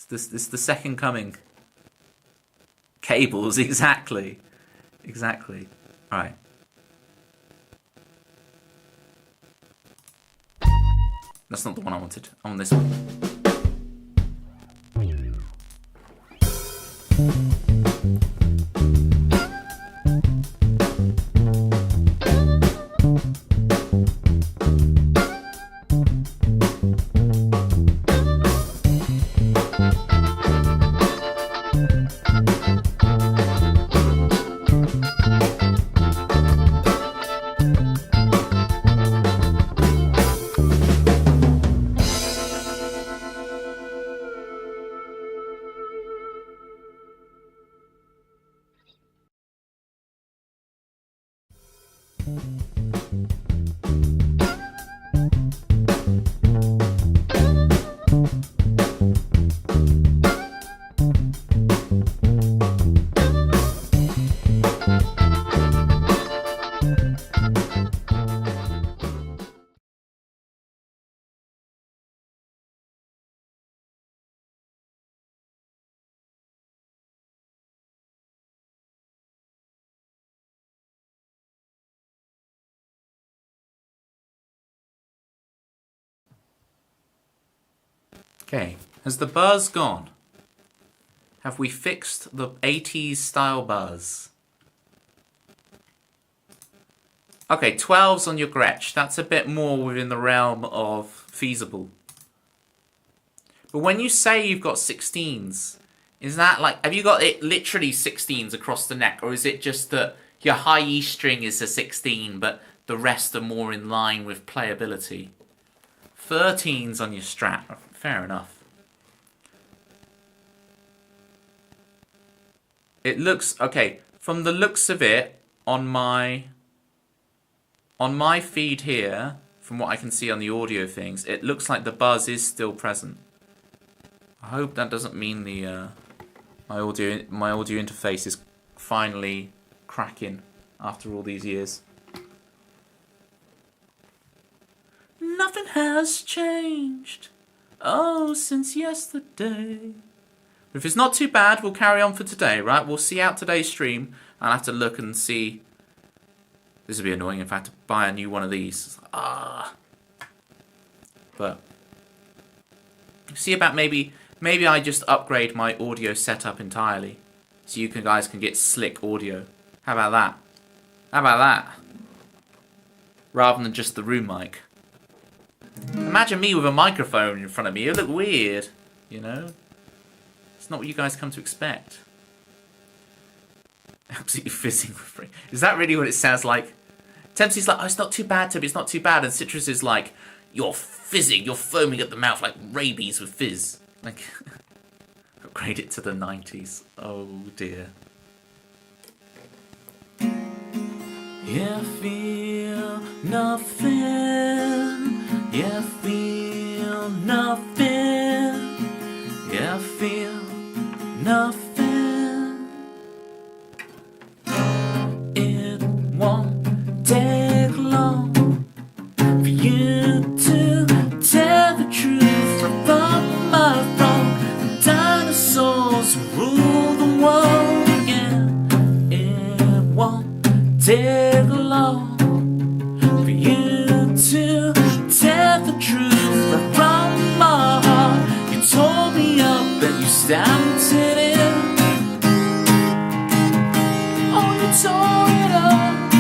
It's the second coming. Cables, exactly. Exactly. Right. That's not the one I wanted. I want this one. Okay, has the buzz gone? Have we fixed the 80s style buzz? Okay, 12s on your Gretsch. That's a bit more within the realm of feasible. But when you say you've got 16s, is that like, have you got it literally 16s across the neck? Or is it just that your high E string is a 16, but the rest are more in line with playability? 13s on your Strat. Fair enough. It looks, okay, from the looks of it, on my feed here, from what I can see on the audio things, it looks like the buzz is still present. I hope that doesn't mean the my audio interface is finally cracking after all these years. Nothing has changed, oh, since yesterday. If it's not too bad, we'll carry on for today, right? We'll see out today's stream. I'll have to look and see. This would be annoying if I had to buy a new one of these. But see about maybe I just upgrade my audio setup entirely, so you guys can get slick audio. How about that? How about that? Rather than just the room mic. Imagine me with a microphone in front of me. It would look weird, you know. It's not what you guys come to expect. Absolutely fizzing with free. Is that really what it sounds like? Tempsy's like, oh, it's not too bad, Toby, it's not too bad. And Citrus is like, you're fizzing, you're foaming at the mouth like rabies with fizz. Like, upgrade it to the 90s. Oh dear. You feel nothing. You feel nothing. You feel nothing. It won't take long for you to tell the truth from my wrong. Dinosaurs rule the world again. It won't take long for you to tell the truth from my heart. You tore me up and you stamped it in. Oh, you tore it up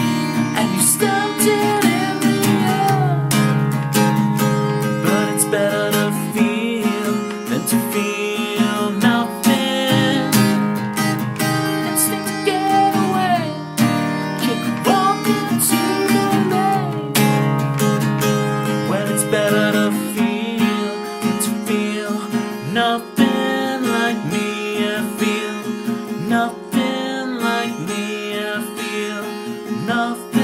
and you stamped it in the air. But it's better to feel than to feel nothing. Instinct to get away, kick a walk into the lane. Well, it's better to feel than to feel nothing like me. I feel nothing like me. I feel nothing.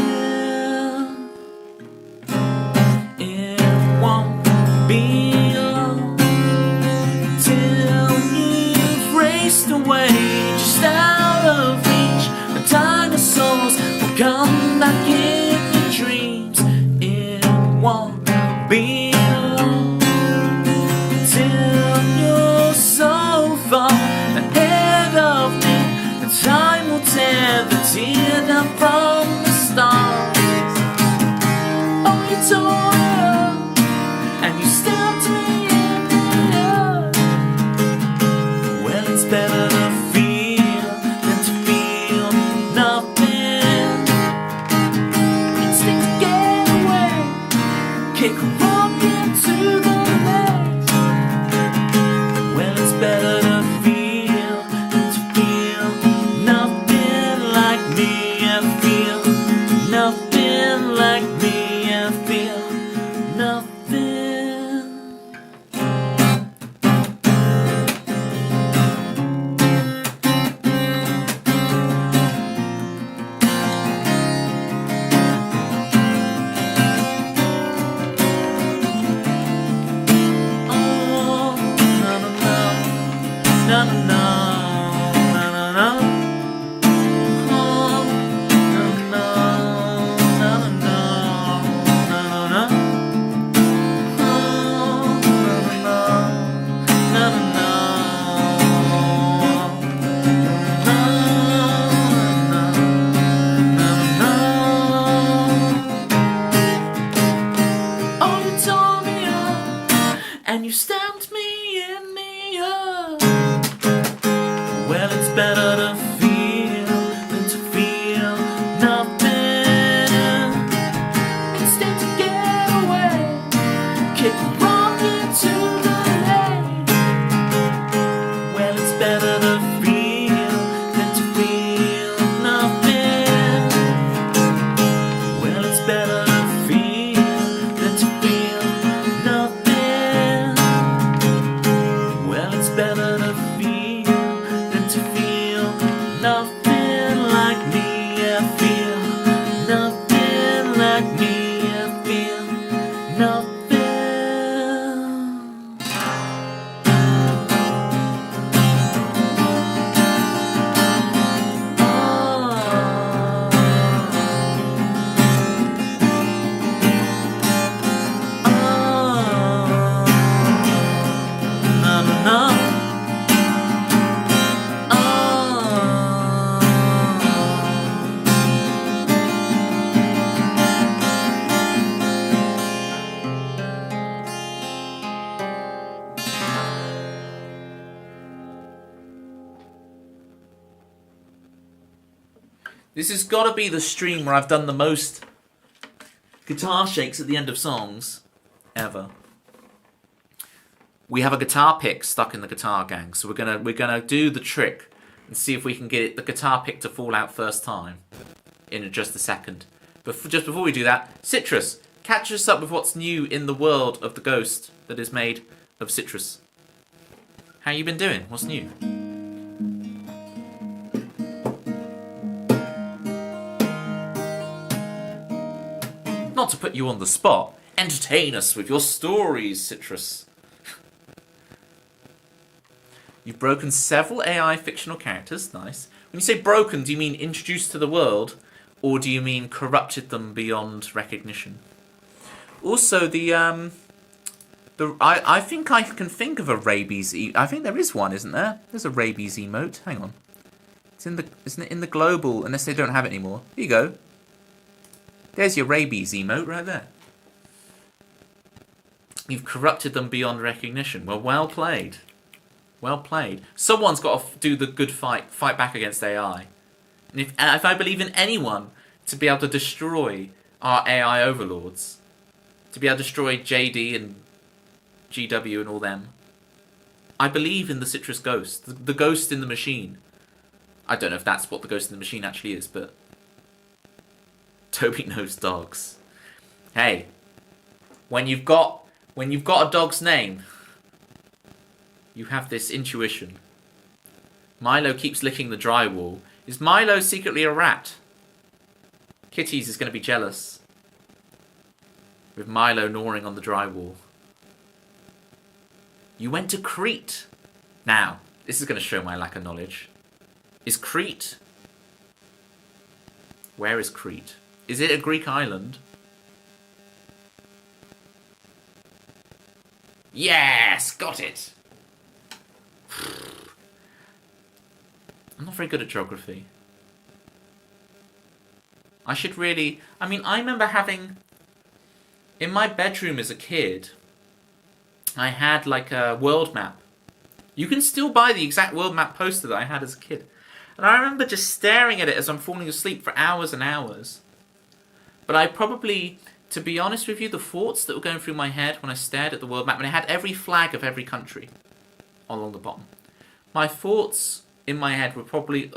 It won't be long till you've raced away, just out of reach. The dinosaurs will come back in your dreams. It won't be long till you're so far ahead of me. The time will tear the tear down from the stars. Oh, you tore it up and you stabbed me in the eye. Well, it's better to feel than to feel nothing. Instinct to get away, kick a walk into the lane. Well, it's better to feel than to feel nothing like me. I feel nothing like me. I feel nothing. nothing. This has got to be the stream where I've done the most guitar shakes at the end of songs ever. We have a guitar pick stuck in the guitar gang, so we're gonna do the trick and see if we can get the guitar pick to fall out first time in just a second. But just before we do that, Citrus, catch us up with what's new in the world of the ghost that is made of citrus. How you been doing? What's new? Not to put you on the spot, entertain us with your stories, Citrus. You've broken several AI fictional characters, nice. When you say broken, do you mean introduced to the world, or do you mean corrupted them beyond recognition? Also, I think I can think of a rabies. I think there is one, isn't there? There's a rabies emote. Hang on, isn't it in the global? Unless they don't have it anymore. Here you go. There's your rabies emote right there. You've corrupted them beyond recognition. Well played. Well played. Someone's got to do the good fight back against AI. And if I believe in anyone to be able to destroy our AI overlords, to be able to destroy JD and GW and all them, I believe in the Citrus Ghost, the ghost in the machine. I don't know if that's what the ghost in the machine actually is, but Toby knows dogs. Hey, when you've got a dog's name, you have this intuition. Milo keeps licking the drywall. Is Milo secretly a rat? Kitties is going to be jealous with Milo gnawing on the drywall. You went to Crete. Now, this is going to show my lack of knowledge. Is Crete? Where is Crete? Is it a Greek island? Yes! Got it! I'm not very good at geography. I should really... I mean, I remember having... In my bedroom as a kid, I had like a world map. You can still buy the exact world map poster that I had as a kid. And I remember just staring at it as I'm falling asleep for hours and hours. But I probably, to be honest with you, the thoughts that were going through my head when I stared at the world map, and it had every flag of every country along the bottom. My thoughts in my head were probably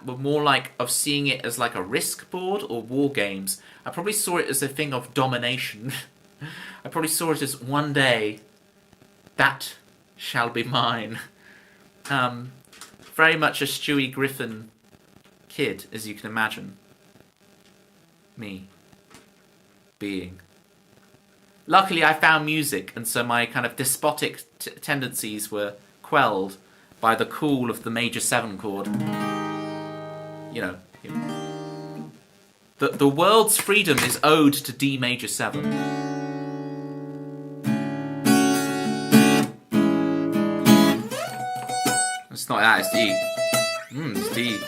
were more like of seeing it as like a risk board or war games. I probably saw it as a thing of domination. I probably saw it as one day, that shall be mine. Very much a Stewie Griffin kid, as you can imagine. Me. Being. Luckily, I found music, and so my kind of despotic tendencies were quelled by the cool of the major 7 chord. You know. The world's freedom is owed to D major 7. It's not that, it's D. It's D.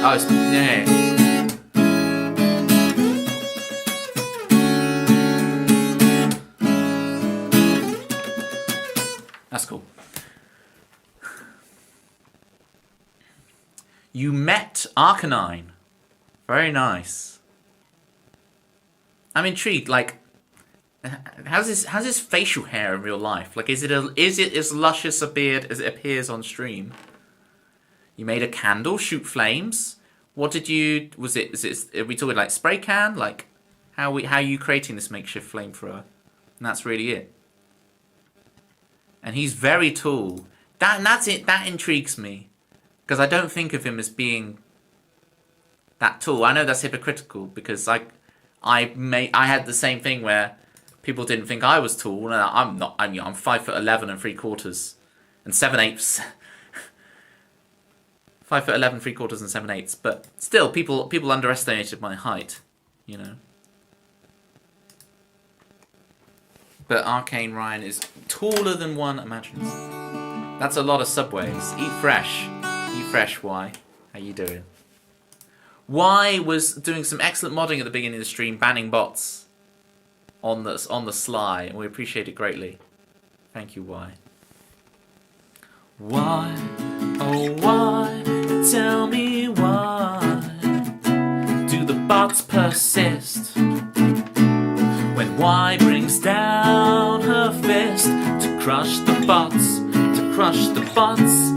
Oh, it's... yeah. That's cool. You met Arcanine. Very nice. I'm intrigued, like... How's his facial hair in real life? Like, is it as luscious a beard as it appears on stream? You made a candle shoot flames. What did you... Are we talking like spray can? Like, How are you creating this makeshift flamethrower? And that's really it. And he's very tall. That's it. That intrigues me, because I don't think of him as being that tall. I know that's hypocritical, because I had the same thing where people didn't think I was tall. And I'm not. I'm 5'11" and 3/4 and 7/8. 5'11", 3/4 and 7/8. But still, people underestimated my height, you know. But Arcane Ryan is taller than one imagines. That's a lot of subways. Eat fresh. Eat fresh, Y. How you doing? Y was doing some excellent modding at the beginning of the stream, banning bots on the sly, and we appreciate it greatly. Thank you, Y. Why, oh why, tell me why do the bots persist? When Y brings down her fist to crush the bots,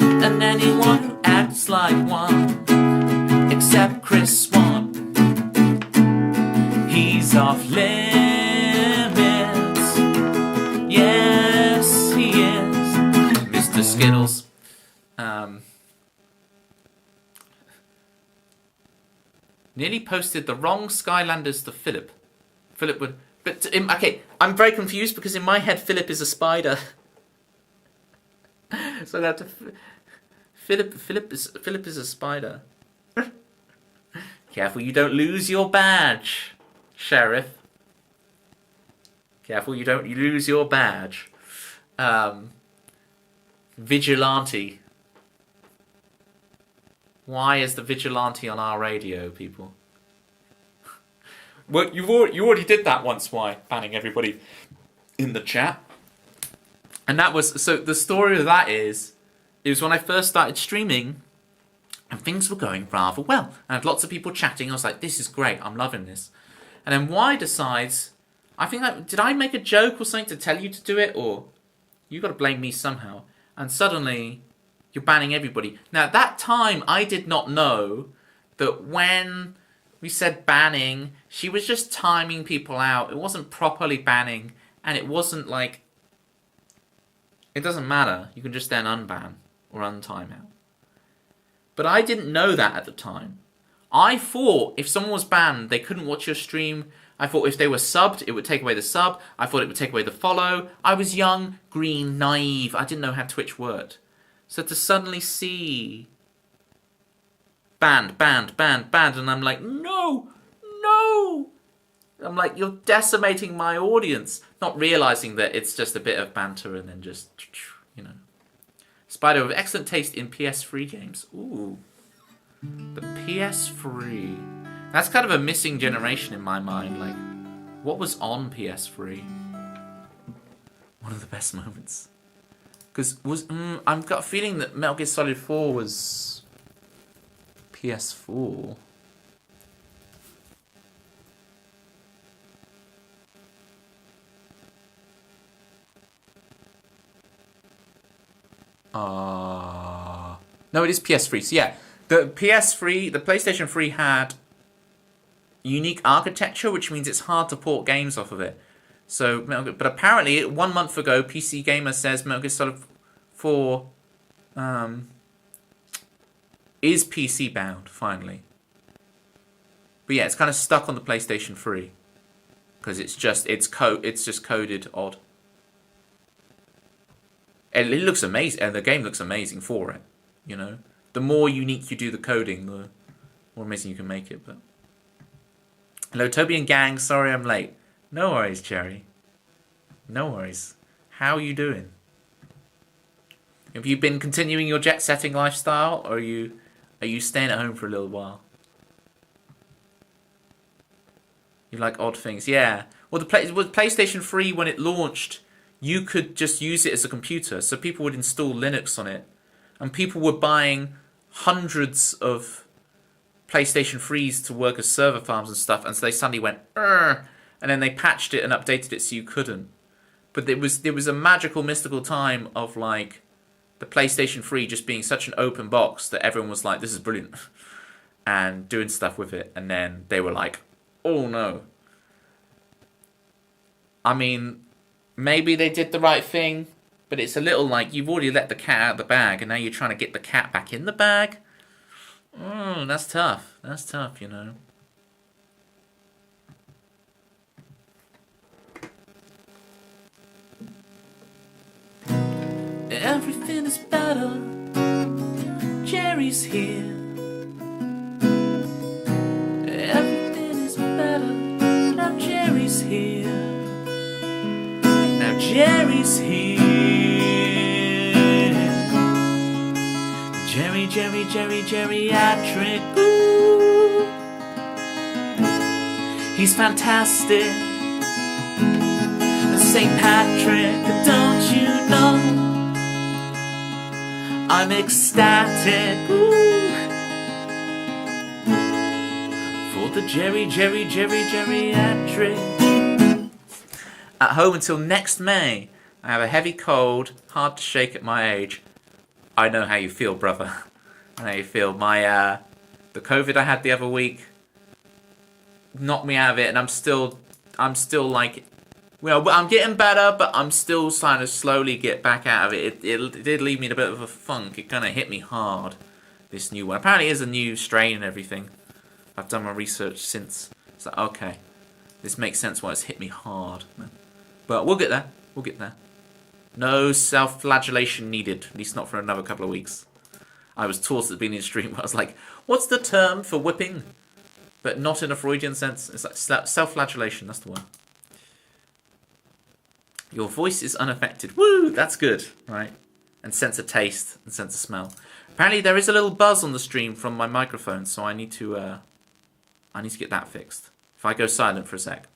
and anyone who acts like one, except Chris Swan, he's off limits. Yes, he is, Mr. Skittles. Nearly posted the wrong Skylanders to Philip. Philip would. But okay, I'm very confused because in my head Philip is a spider. So that Philip is a spider. Careful you don't lose your badge, Sheriff. Careful you don't lose your badge. Vigilante. Why is the vigilante on our radio, people? Well, you already did that once. Why banning everybody in the chat? And that was so. The story of that is, it was when I first started streaming, and things were going rather well. I had lots of people chatting. I was like, "This is great. I'm loving this." And then Y decides, I think, did I make a joke or something to tell you to do it, or you got to blame me somehow? And suddenly, you're banning everybody. Now at that time, I did not know that when we said banning, she was just timing people out. It wasn't properly banning, and it wasn't like... It doesn't matter. You can just then unban or untime out. But I didn't know that at the time. I thought if someone was banned, they couldn't watch your stream. I thought if they were subbed, it would take away the sub. I thought it would take away the follow. I was young, green, naive. I didn't know how Twitch worked. So to suddenly see... Banned, and I'm like, no! I'm like, you're decimating my audience. Not realising that it's just a bit of banter and then just, you know. Spider with excellent taste in PS3 games. Ooh. The PS3. That's kind of a missing generation in my mind. Like, what was on PS3? One of the best moments. Because I've got a feeling that Metal Gear Solid 4 was PS4. No, it is PS3. So yeah, the PS3, the PlayStation 3 had unique architecture, which means it's hard to port games off of it. So, but apparently, 1 month ago, PC Gamer says Metal Gear Solid 4 is PC bound finally. But yeah, it's kind of stuck on the PlayStation 3 because it's just coded odd. And it looks amazing, and the game looks amazing for it. You know, the more unique you do the coding, the more amazing you can make it. But hello, Toby and gang. Sorry I'm late. No worries, Cherry. No worries. How are you doing? Have you been continuing your jet-setting lifestyle, or are you staying at home for a little while? You like odd things, yeah. Well, with PlayStation 3 when it launched, you could just use it as a computer, so people would install Linux on it, and people were buying hundreds of PlayStation 3s to work as server farms and stuff, and so they suddenly went, "Urgh," and then they patched it and updated it so you couldn't. But there was a magical, mystical time of like the PlayStation 3 just being such an open box that everyone was like, "This is brilliant," and doing stuff with it, and then they were like, "Oh no." I mean, maybe they did the right thing, but it's a little like you've already let the cat out of the bag, and now you're trying to get the cat back in the bag. That's tough. That's tough, you know. Everything is better. Jerry's here. Everything is better. Now Jerry's here. Now Jerry's here. Jerry, Jerry, Jerry, geriatric. Ooh. He's fantastic. St. Patrick, don't you know? I'm ecstatic. Ooh. For the geriatric. At home until next May. I have a heavy cold, hard to shake at my age. I know how you feel, brother. I know how you feel. My the COVID I had the other week knocked me out of it, and I'm still like, well, I'm getting better, but I'm still trying to slowly get back out of it. It did leave me in a bit of a funk. It kind of hit me hard, this new one. Apparently it is a new strain and everything. I've done my research since. It's like, okay, this makes sense why it's hit me hard. But we'll get there. We'll get there. No self-flagellation needed, at least not for another couple of weeks. I was taught at the beginning of the stream, I was like, what's the term for whipping? But not in a Freudian sense. It's like self-flagellation, that's the one. Your voice is unaffected. Woo, that's good, right? And sense of taste and sense of smell. Apparently there is a little buzz on the stream from my microphone, so I need to get that fixed. If I go silent for a sec.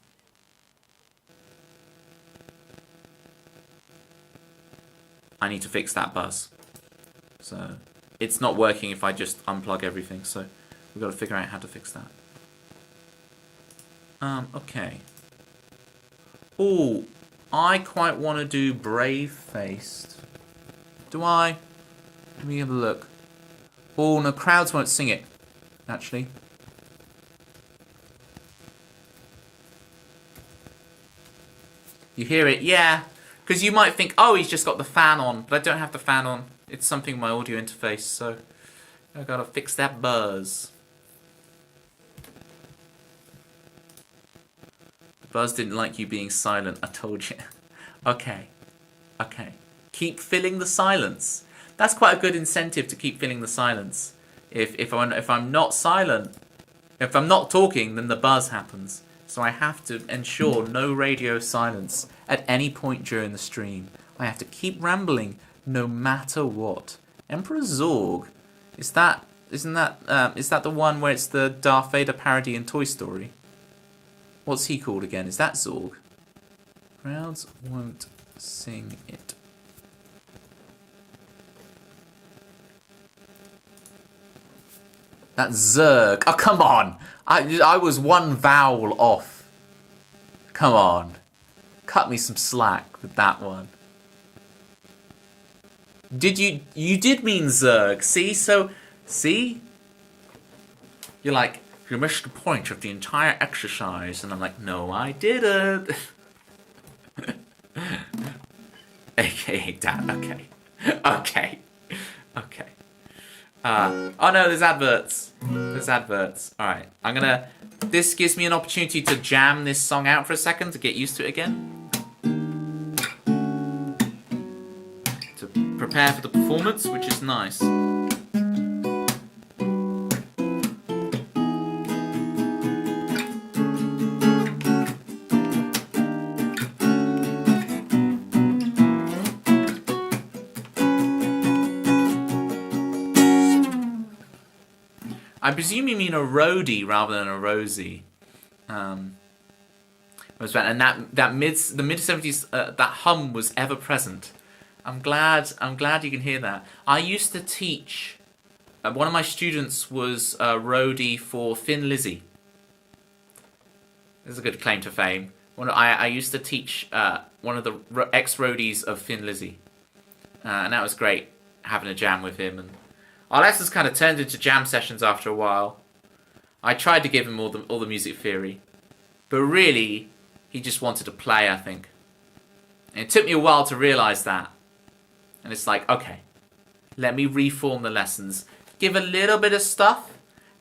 I need to fix that buzz. So it's not working if I just unplug everything, so we've got to figure out how to fix that. Okay. Oh, I quite want to do Brave-Faced. Do I? Let me have a look. Oh, no, crowds won't sing it, actually. You hear it? Yeah. Because you might think, oh, he's just got the fan on, but I don't have the fan on. It's something in my audio interface, so I gotta fix that buzz. The buzz didn't like you being silent, I told you. Okay. Okay. Keep filling the silence. That's quite a good incentive to keep filling the silence. If I'm not silent, if I'm not talking, then the buzz happens. So I have to ensure no radio silence at any point during the stream. I have to keep rambling no matter what. Emperor Zorg, is that the one where it's the Darth Vader parody in Toy Story? What's he called again? Is that Zorg? Crowds won't sing it. That's Zerg. Oh, come on! I was one vowel off. Come on. Cut me some slack with that one. You did mean Zerg. See? You're like, you missed the point of the entire exercise. And I'm like, no, I didn't. AKA Dad, okay. Oh no, there's adverts. Alright, this gives me an opportunity to jam this song out for a second to get used to it again. To prepare for the performance, which is nice. I presume you mean a roadie rather than a Rosie. And the mid 70s, that hum was ever present. I'm glad you can hear that. I used to teach. One of my students was a roadie for Thin Lizzy. This is a good claim to fame. I used to teach one of the ex-roadies of Thin Lizzy, and that was great having a jam with him. And our lessons kind of turned into jam sessions after a while. I tried to give him all the music theory, but really, He just wanted to play, I think. And it took me a while to realise that. And it's like, okay, let me reform the lessons. Give a little bit of stuff,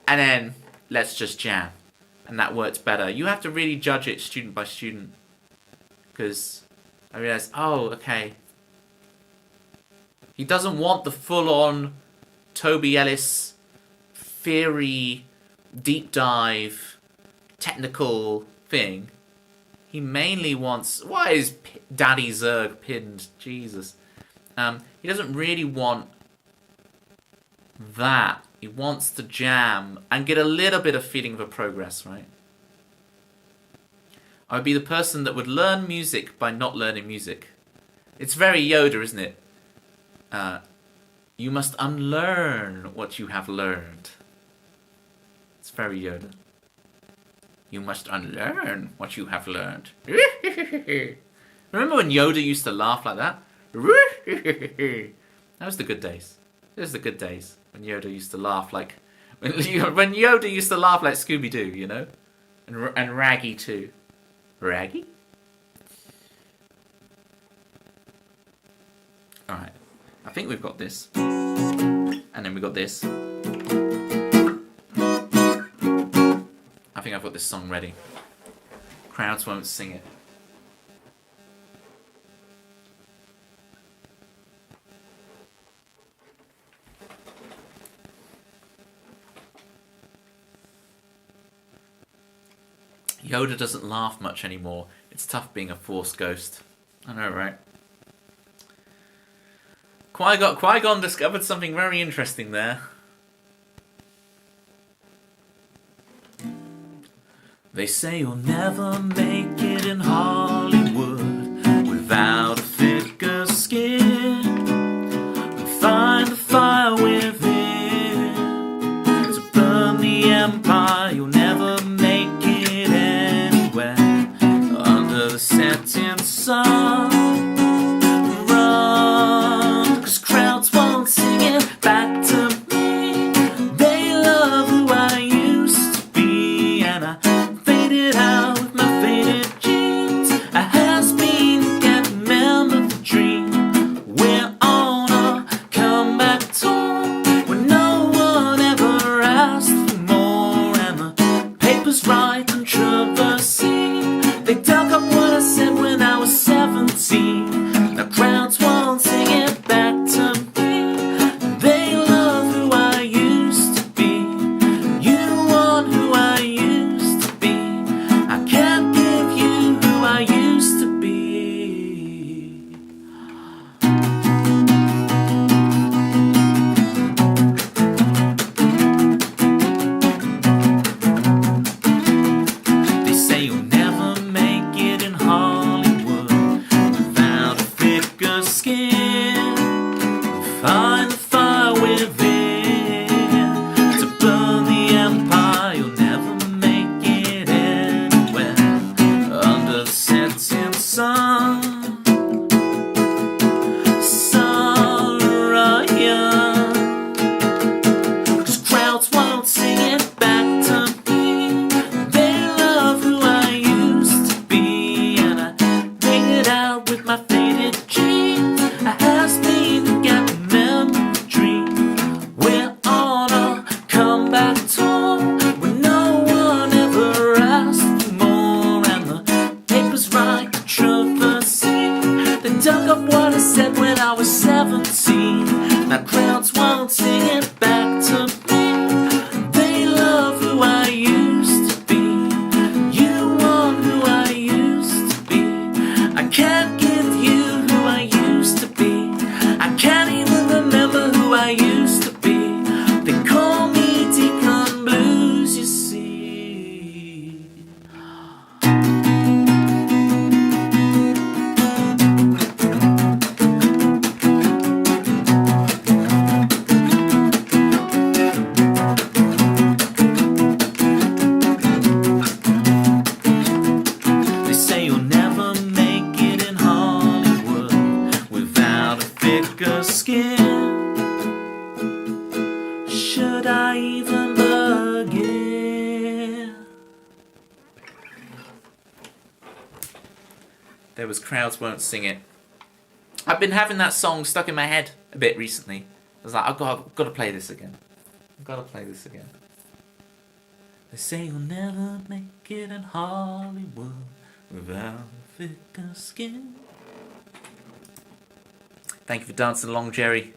and then let's just jam. And that worked better. You have to really judge it student by student. Because I realised, oh, okay. He doesn't want the full-on Toby Ellis theory, deep dive, technical thing. He mainly wants... Why is Daddy Zerg pinned? Jesus. He doesn't really want that. He wants to jam and get a little bit of feeling of progress, right? I would be the person that would learn music by not learning music. It's very Yoda, isn't it? You must unlearn what you have learned. It's very Yoda. You must unlearn what you have learned. Remember when Yoda used to laugh like that? That was the good days. Those are the good days when Yoda used to laugh like... When Yoda used to laugh like Scooby-Doo, you know? And Raggy too. Raggy? Alright. I think we've got this. And then we've got this. I think I've got this song ready. Crowds won't sing it. Yoda doesn't laugh much anymore. It's tough being a Force ghost. I know, right? Qui-Gon discovered something very interesting there. They say you'll never make it in Hollywood without a thicker skin. And find the fire within to burn the empire. You'll never make it anywhere under the setting sun. Run, 'cause crowds won't sing it back to me. They love who I used to be, and I faded out with my faded jeans. A has-been, can't remember the dream. We're on a comeback tour when no one ever asked for more, and the papers write controversy. They dug up what I said when I was 17. Now crowds won't sing it back to me. They love who I used to be. You want who I used to be. I can't give you who I used to be. They say you'll never make it in Hollywood without a thicker skin. Find the fire within to burn the empire. You'll never make it anywhere under the setting sun. Ryan, 'cause crowds won't sing it back to me. They love who I used to be, and I figured out with my faded jeans. I has been, can't remember the dream. We're on a comeback tour when no one ever asked for more, and the papers write controversy. They dug up what I said when I was 17. Now crowds won't sing it back to me. They love who I used to be. You want who I used to be. I can't give you who I used to be. I can't even remember who I used to be. They call me Deacon Blues, you see. They say you'll never make it in Hollywood without a thicker skin. Should I even begin? There was Crowds Won't Sing It. I've been having that song stuck in my head a bit recently. I was like, I've got to play this again. I've got to play this again. They say you'll never make it in Hollywood without thicker skin. Thank you for dancing along, Jerry.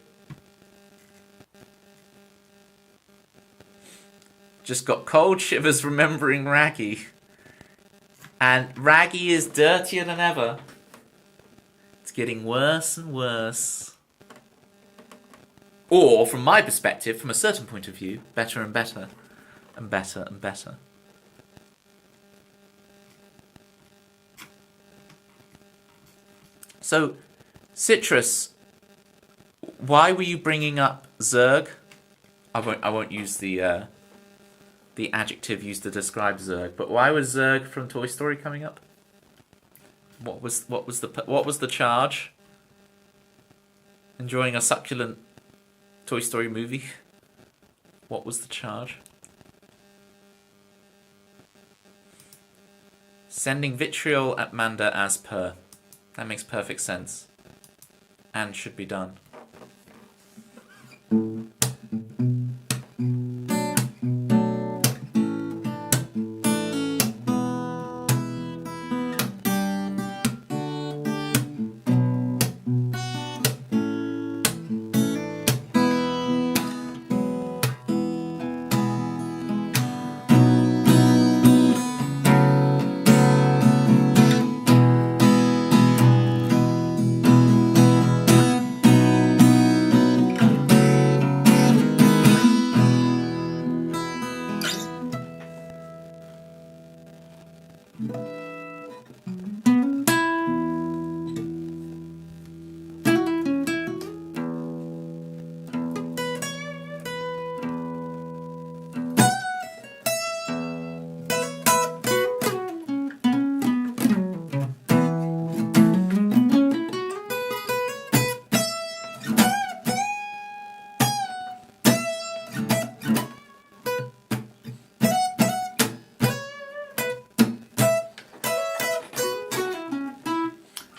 Just got cold shivers remembering Raggy. And Raggy is dirtier than ever. It's getting worse and worse. Or, from my perspective, from a certain point of view, better and better. And better and better. So, Citrus, why were you bringing up Zurg? I won't use the adjective used to describe Zurg, but why was Zurg from Toy Story coming up? What was the charge? Enjoying a succulent Toy Story movie? What was the charge? Sending vitriol at Manda as per. That makes perfect sense. And should be done.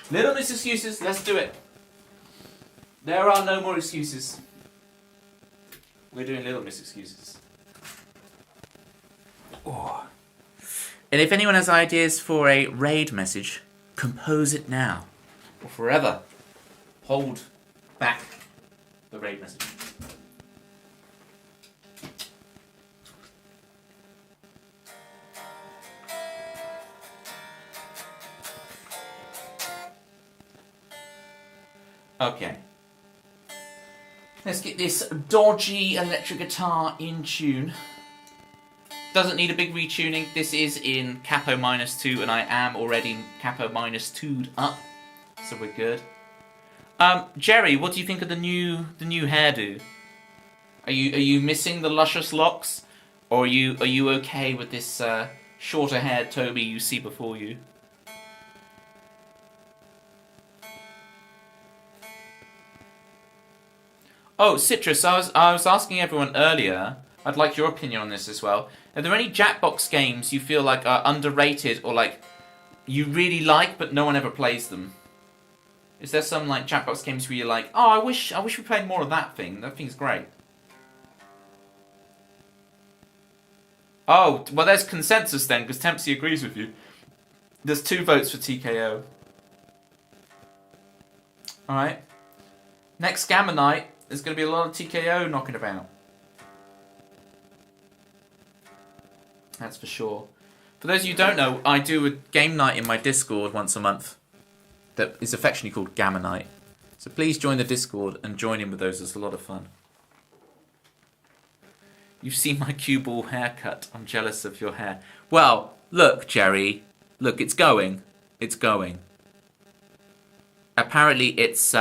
Little Miss Excuses, let's do it. There are no more excuses. We're doing Little Miss Excuses. Oh. And if anyone has ideas for a raid message, compose it now. Or forever. Hold back the raid message. Okay. Let's get this dodgy electric guitar in tune. Doesn't need a big retuning. This is in capo -2 and I am already capo -2'd up. So we're good. Jerry, what do you think of the new hairdo? Are you missing the luscious locks? Or are you okay with this shorter haired Toby you see before you? Oh, Citrus, I was asking everyone earlier, I'd like your opinion on this as well. Are there any Jackbox games you feel like are underrated or like you really like but no one ever plays them? Is there some like Jackbox games where you're like, oh, I wish we played more of that thing. That thing's great. Oh, well there's consensus then, because Tempsy agrees with you. There's 2 votes for TKO. Alright. Next Gamma Night, there's going to be a lot of TKO knocking about. That's for sure. For those of you who don't know, I do a game night in my Discord once a month that is affectionately called Gamma Night. So please join the Discord and join in with those. It's a lot of fun. You've seen my cue ball haircut. I'm jealous of your hair. Well, look, Jerry. Look, it's going. It's going. Apparently, it's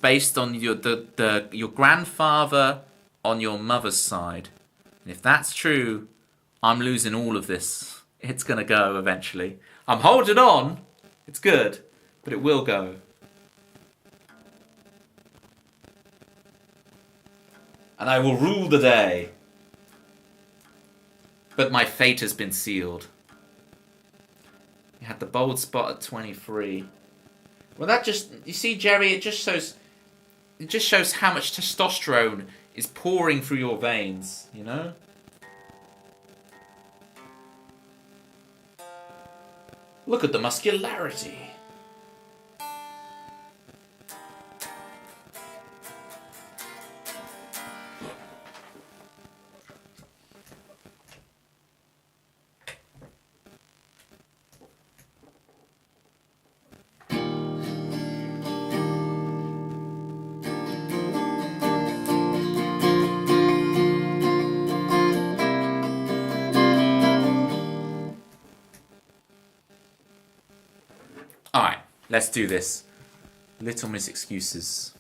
based on your grandfather on your mother's side. And if that's true, I'm losing all of this. It's going to go eventually. I'm holding on. It's good, but it will go. And I will rule the day. But my fate has been sealed. You had the bald spot at 23. Well, that just, you see, Jerry, it just shows how much testosterone is pouring through your veins, you know? Look at the muscularity. Alright, let's do this. Little Miss Excuses.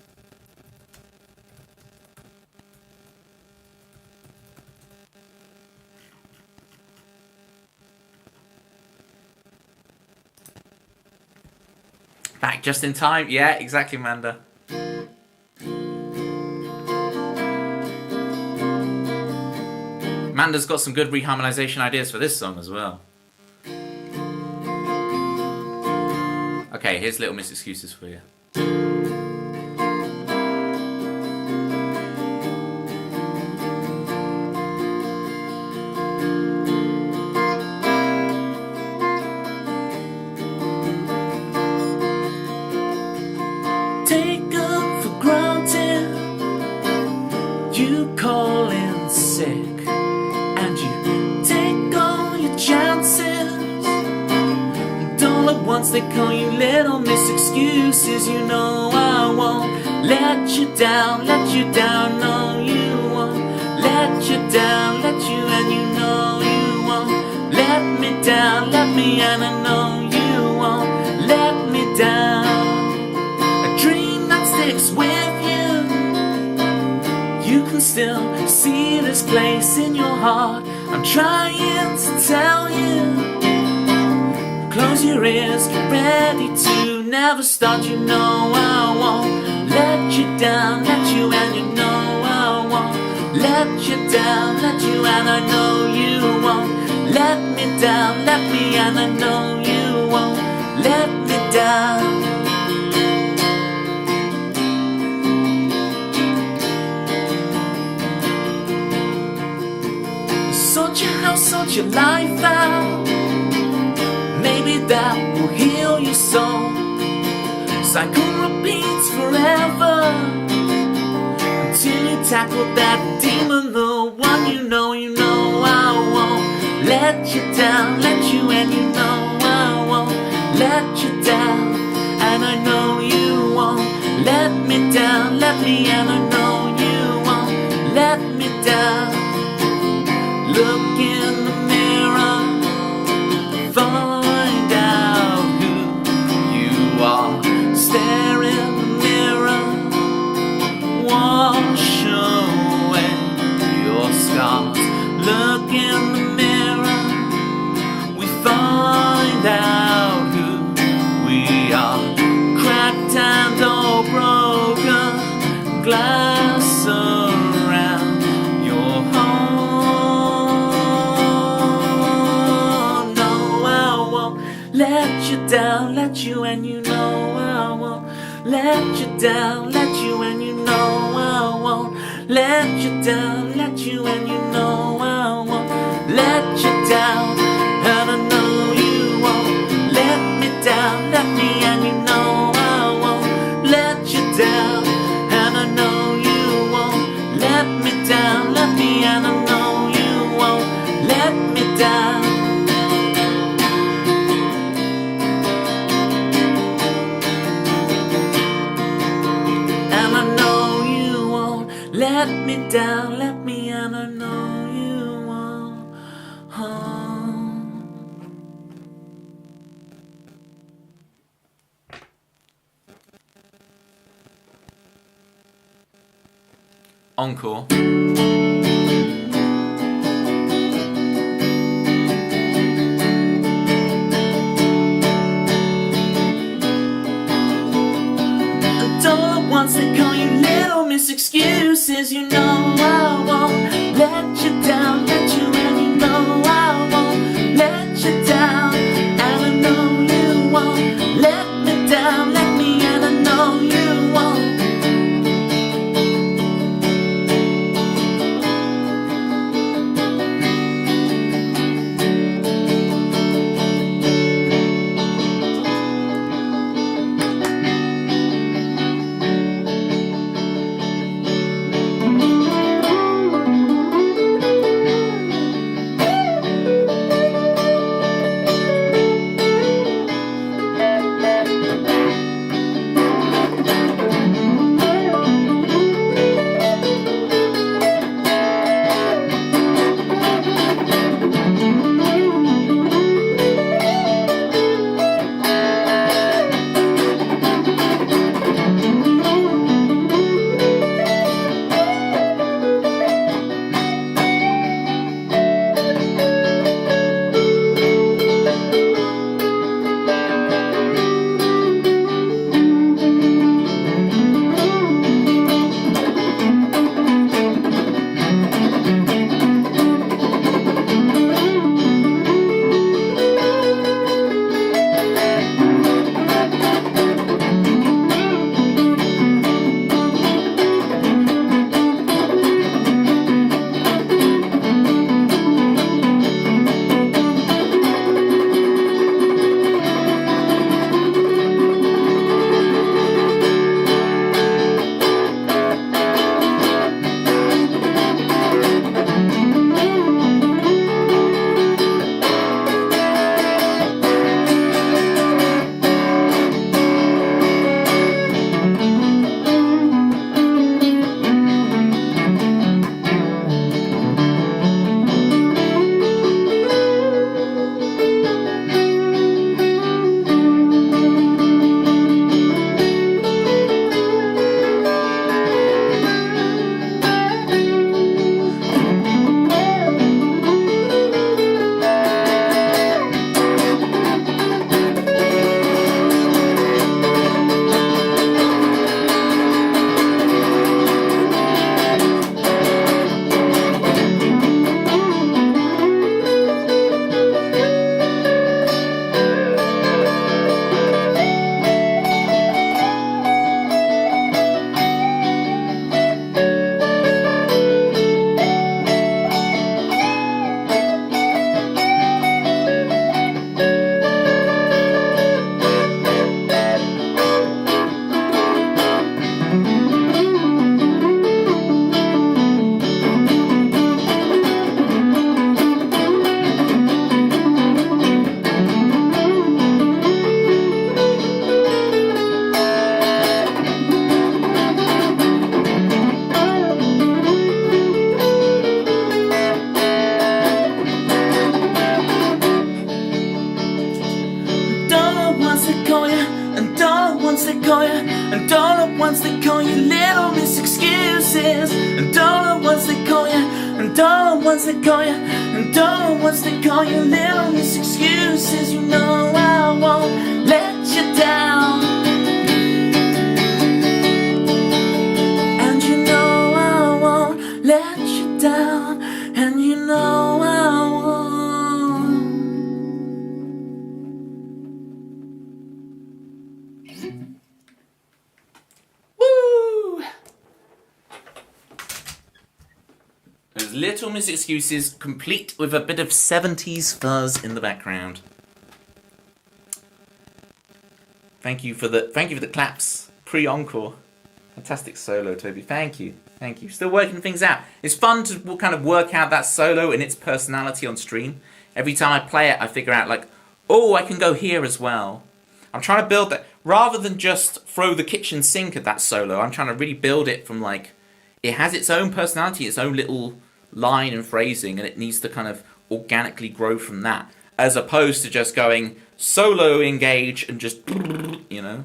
Back just in time. Yeah, exactly, Amanda. Amanda's got some good reharmonization ideas for this song as well. Okay, here's Little Miss Excuses for you. Take up for granted you call in sick, and you take all your chances. All at once they call you Little Miss Excuses. You know I won't let you down, no you won't let you down, and you know you won't let me down, and I know you won't let me down. A dream that sticks with you, you can still see this place in your heart. I'm trying to tell you, close your ears, get ready to never start. You know I won't let you down, and you know I won't let you down, and I know you won't let me down, and I know you won't let me down. Sort your house, sort your life out. Maybe that will heal your soul. Cycle repeats forever until you tackle that demon, the one you know I won't let you down, and you know I won't let you down, and I know you won't let me down, and I know you won't let me down. Look in the mirror, find out who you are. Stare in the mirror, wash away your scars. Look in the mirror, we find out who we are. Cracked and all broken, glass around your home. No, I won't let you down, and you know I won't let you down, and you know I won't let you down, and you know I won't let you down, and I know you won't let me down, and you know I won't let you down, and I know you won't let me down, and I know you won't let me down. Let me down, and I know you won't. Encore. Once they call you Little Miss Excuses, you know I won't let you down, and you know I won't let you down, and I know ones that call you, and all the ones that call you little miss excuses, and all the ones that call you, and all the ones that call you, and all the ones that call you little miss excuses. You know I won't let you down, and you know I won't let you down, and you know I won't. Woo! Those Little Miss Excuses, complete with a bit of 70s fuzz in the background. Thank you for the claps. Pre-encore. Fantastic solo, Toby. Thank you. Still working things out. It's fun to kind of work out that solo and its personality on stream. Every time I play it, I figure out like, oh, I can go here as well. I'm trying to build that. Rather than just throw the kitchen sink at that solo, I'm trying to really build it from like, it has its own personality, its own little line and phrasing, and it needs to kind of organically grow from that. As opposed to just going solo engage and just, you know.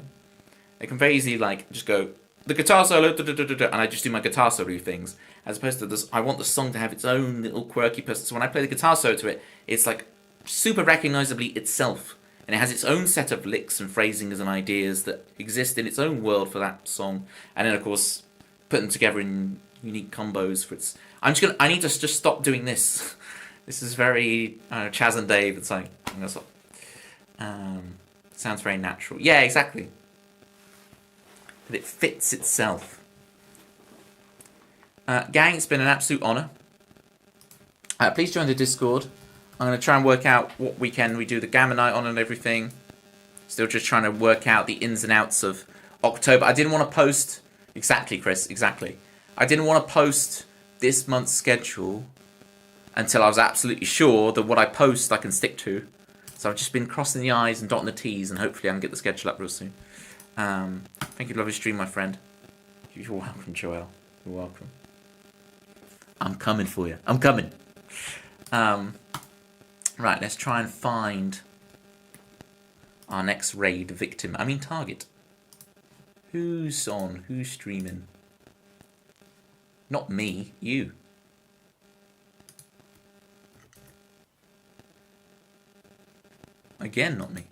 It can very easily like, just go, the guitar solo, and I just do my guitar solo things. As opposed to this, I want the song to have its own little quirky person. So when I play the guitar solo to it, it's like super recognizably itself. And it has its own set of licks and phrasings and ideas that exist in its own world for that song. And then, of course, put them together in unique combos for its... I need to just stop doing this. This is very Chaz and Dave. It's like, I'm gonna stop. Sounds very natural. Yeah, exactly. But it fits itself. Gang, it's been an absolute honour. Please join the Discord. I'm going to try and work out what weekend we do the Gamma Night on and everything. Still just trying to work out the ins and outs of October. I didn't want to post... Exactly, Chris, exactly. I didn't want to post this month's schedule until I was absolutely sure that what I post I can stick to. So I've just been crossing the I's and dotting the T's, and hopefully I can get the schedule up real soon. Thank you, lovely stream, my friend. You're welcome, Joel. You're welcome. I'm coming for you. I'm coming. Right, let's try and find our next raid victim. I mean target. Who's on? Who's streaming? Not me, you. Again, not me.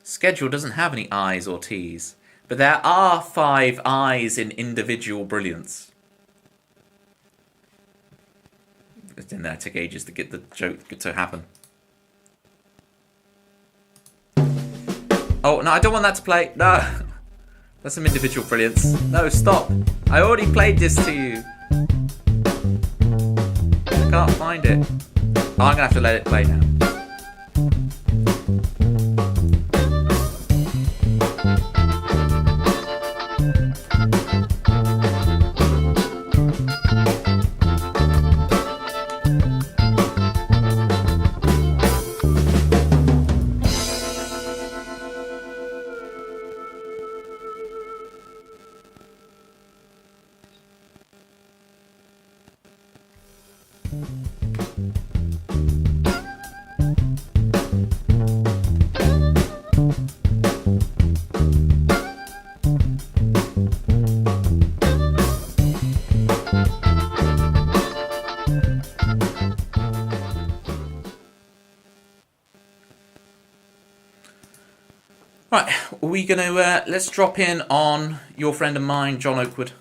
Schedule doesn't have any I's or T's, but there are 5 I's in individual brilliance. It's in there, it took ages to get the joke to happen. Oh, no, I don't want that to play. No. That's some individual brilliance. No, stop. I already played this to you. I can't find it. Oh, I'm going to have to let it play now. Right, are we going to, let's drop in on your friend of mine, John Oakwood.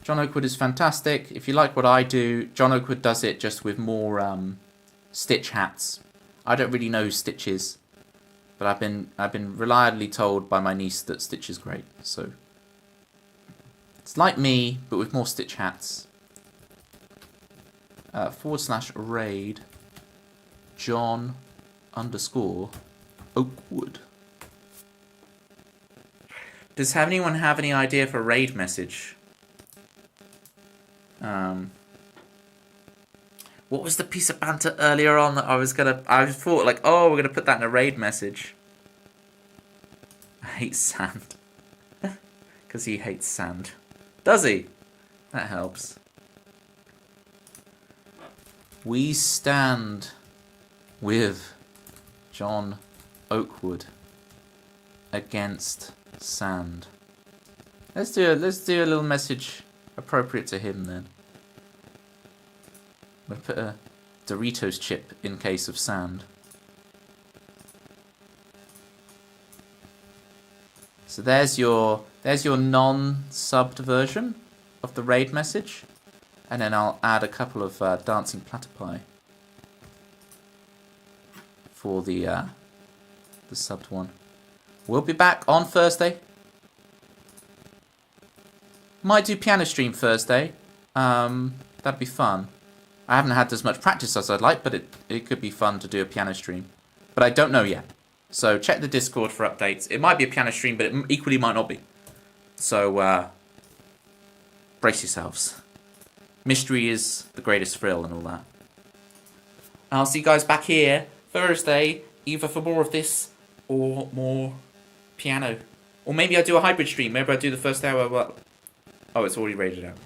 John Oakwood is fantastic. If you like what I do, John Oakwood does it just with more Stitch hats. I don't really know who Stitch is, but I've been reliably told by my niece that Stitch is great. So it's like me, but with more Stitch hats. /raid John _Oakwood. Does anyone have any idea for raid message? What was the piece of banter earlier on that I thought like, oh, we're gonna put that in a raid message. I hate sand. Because he hates sand. Does he? That helps. We stand with John Oakwood. against sand. Let's do a little message appropriate to him then. We'll put a Doritos chip in case of sand. So there's your non-subbed version of the raid message, and then I'll add a couple of dancing platypi for the subbed one. We'll be back on Thursday. Might do piano stream Thursday. That'd be fun. I haven't had as much practice as I'd like, but it could be fun to do a piano stream. But I don't know yet. So check the Discord for updates. It might be a piano stream, but it equally might not be. So brace yourselves. Mystery is the greatest thrill and all that. I'll see you guys back here Thursday, either for more of this or more piano. Or maybe I do a hybrid stream. Maybe I do the first hour. Oh, it's already rated out.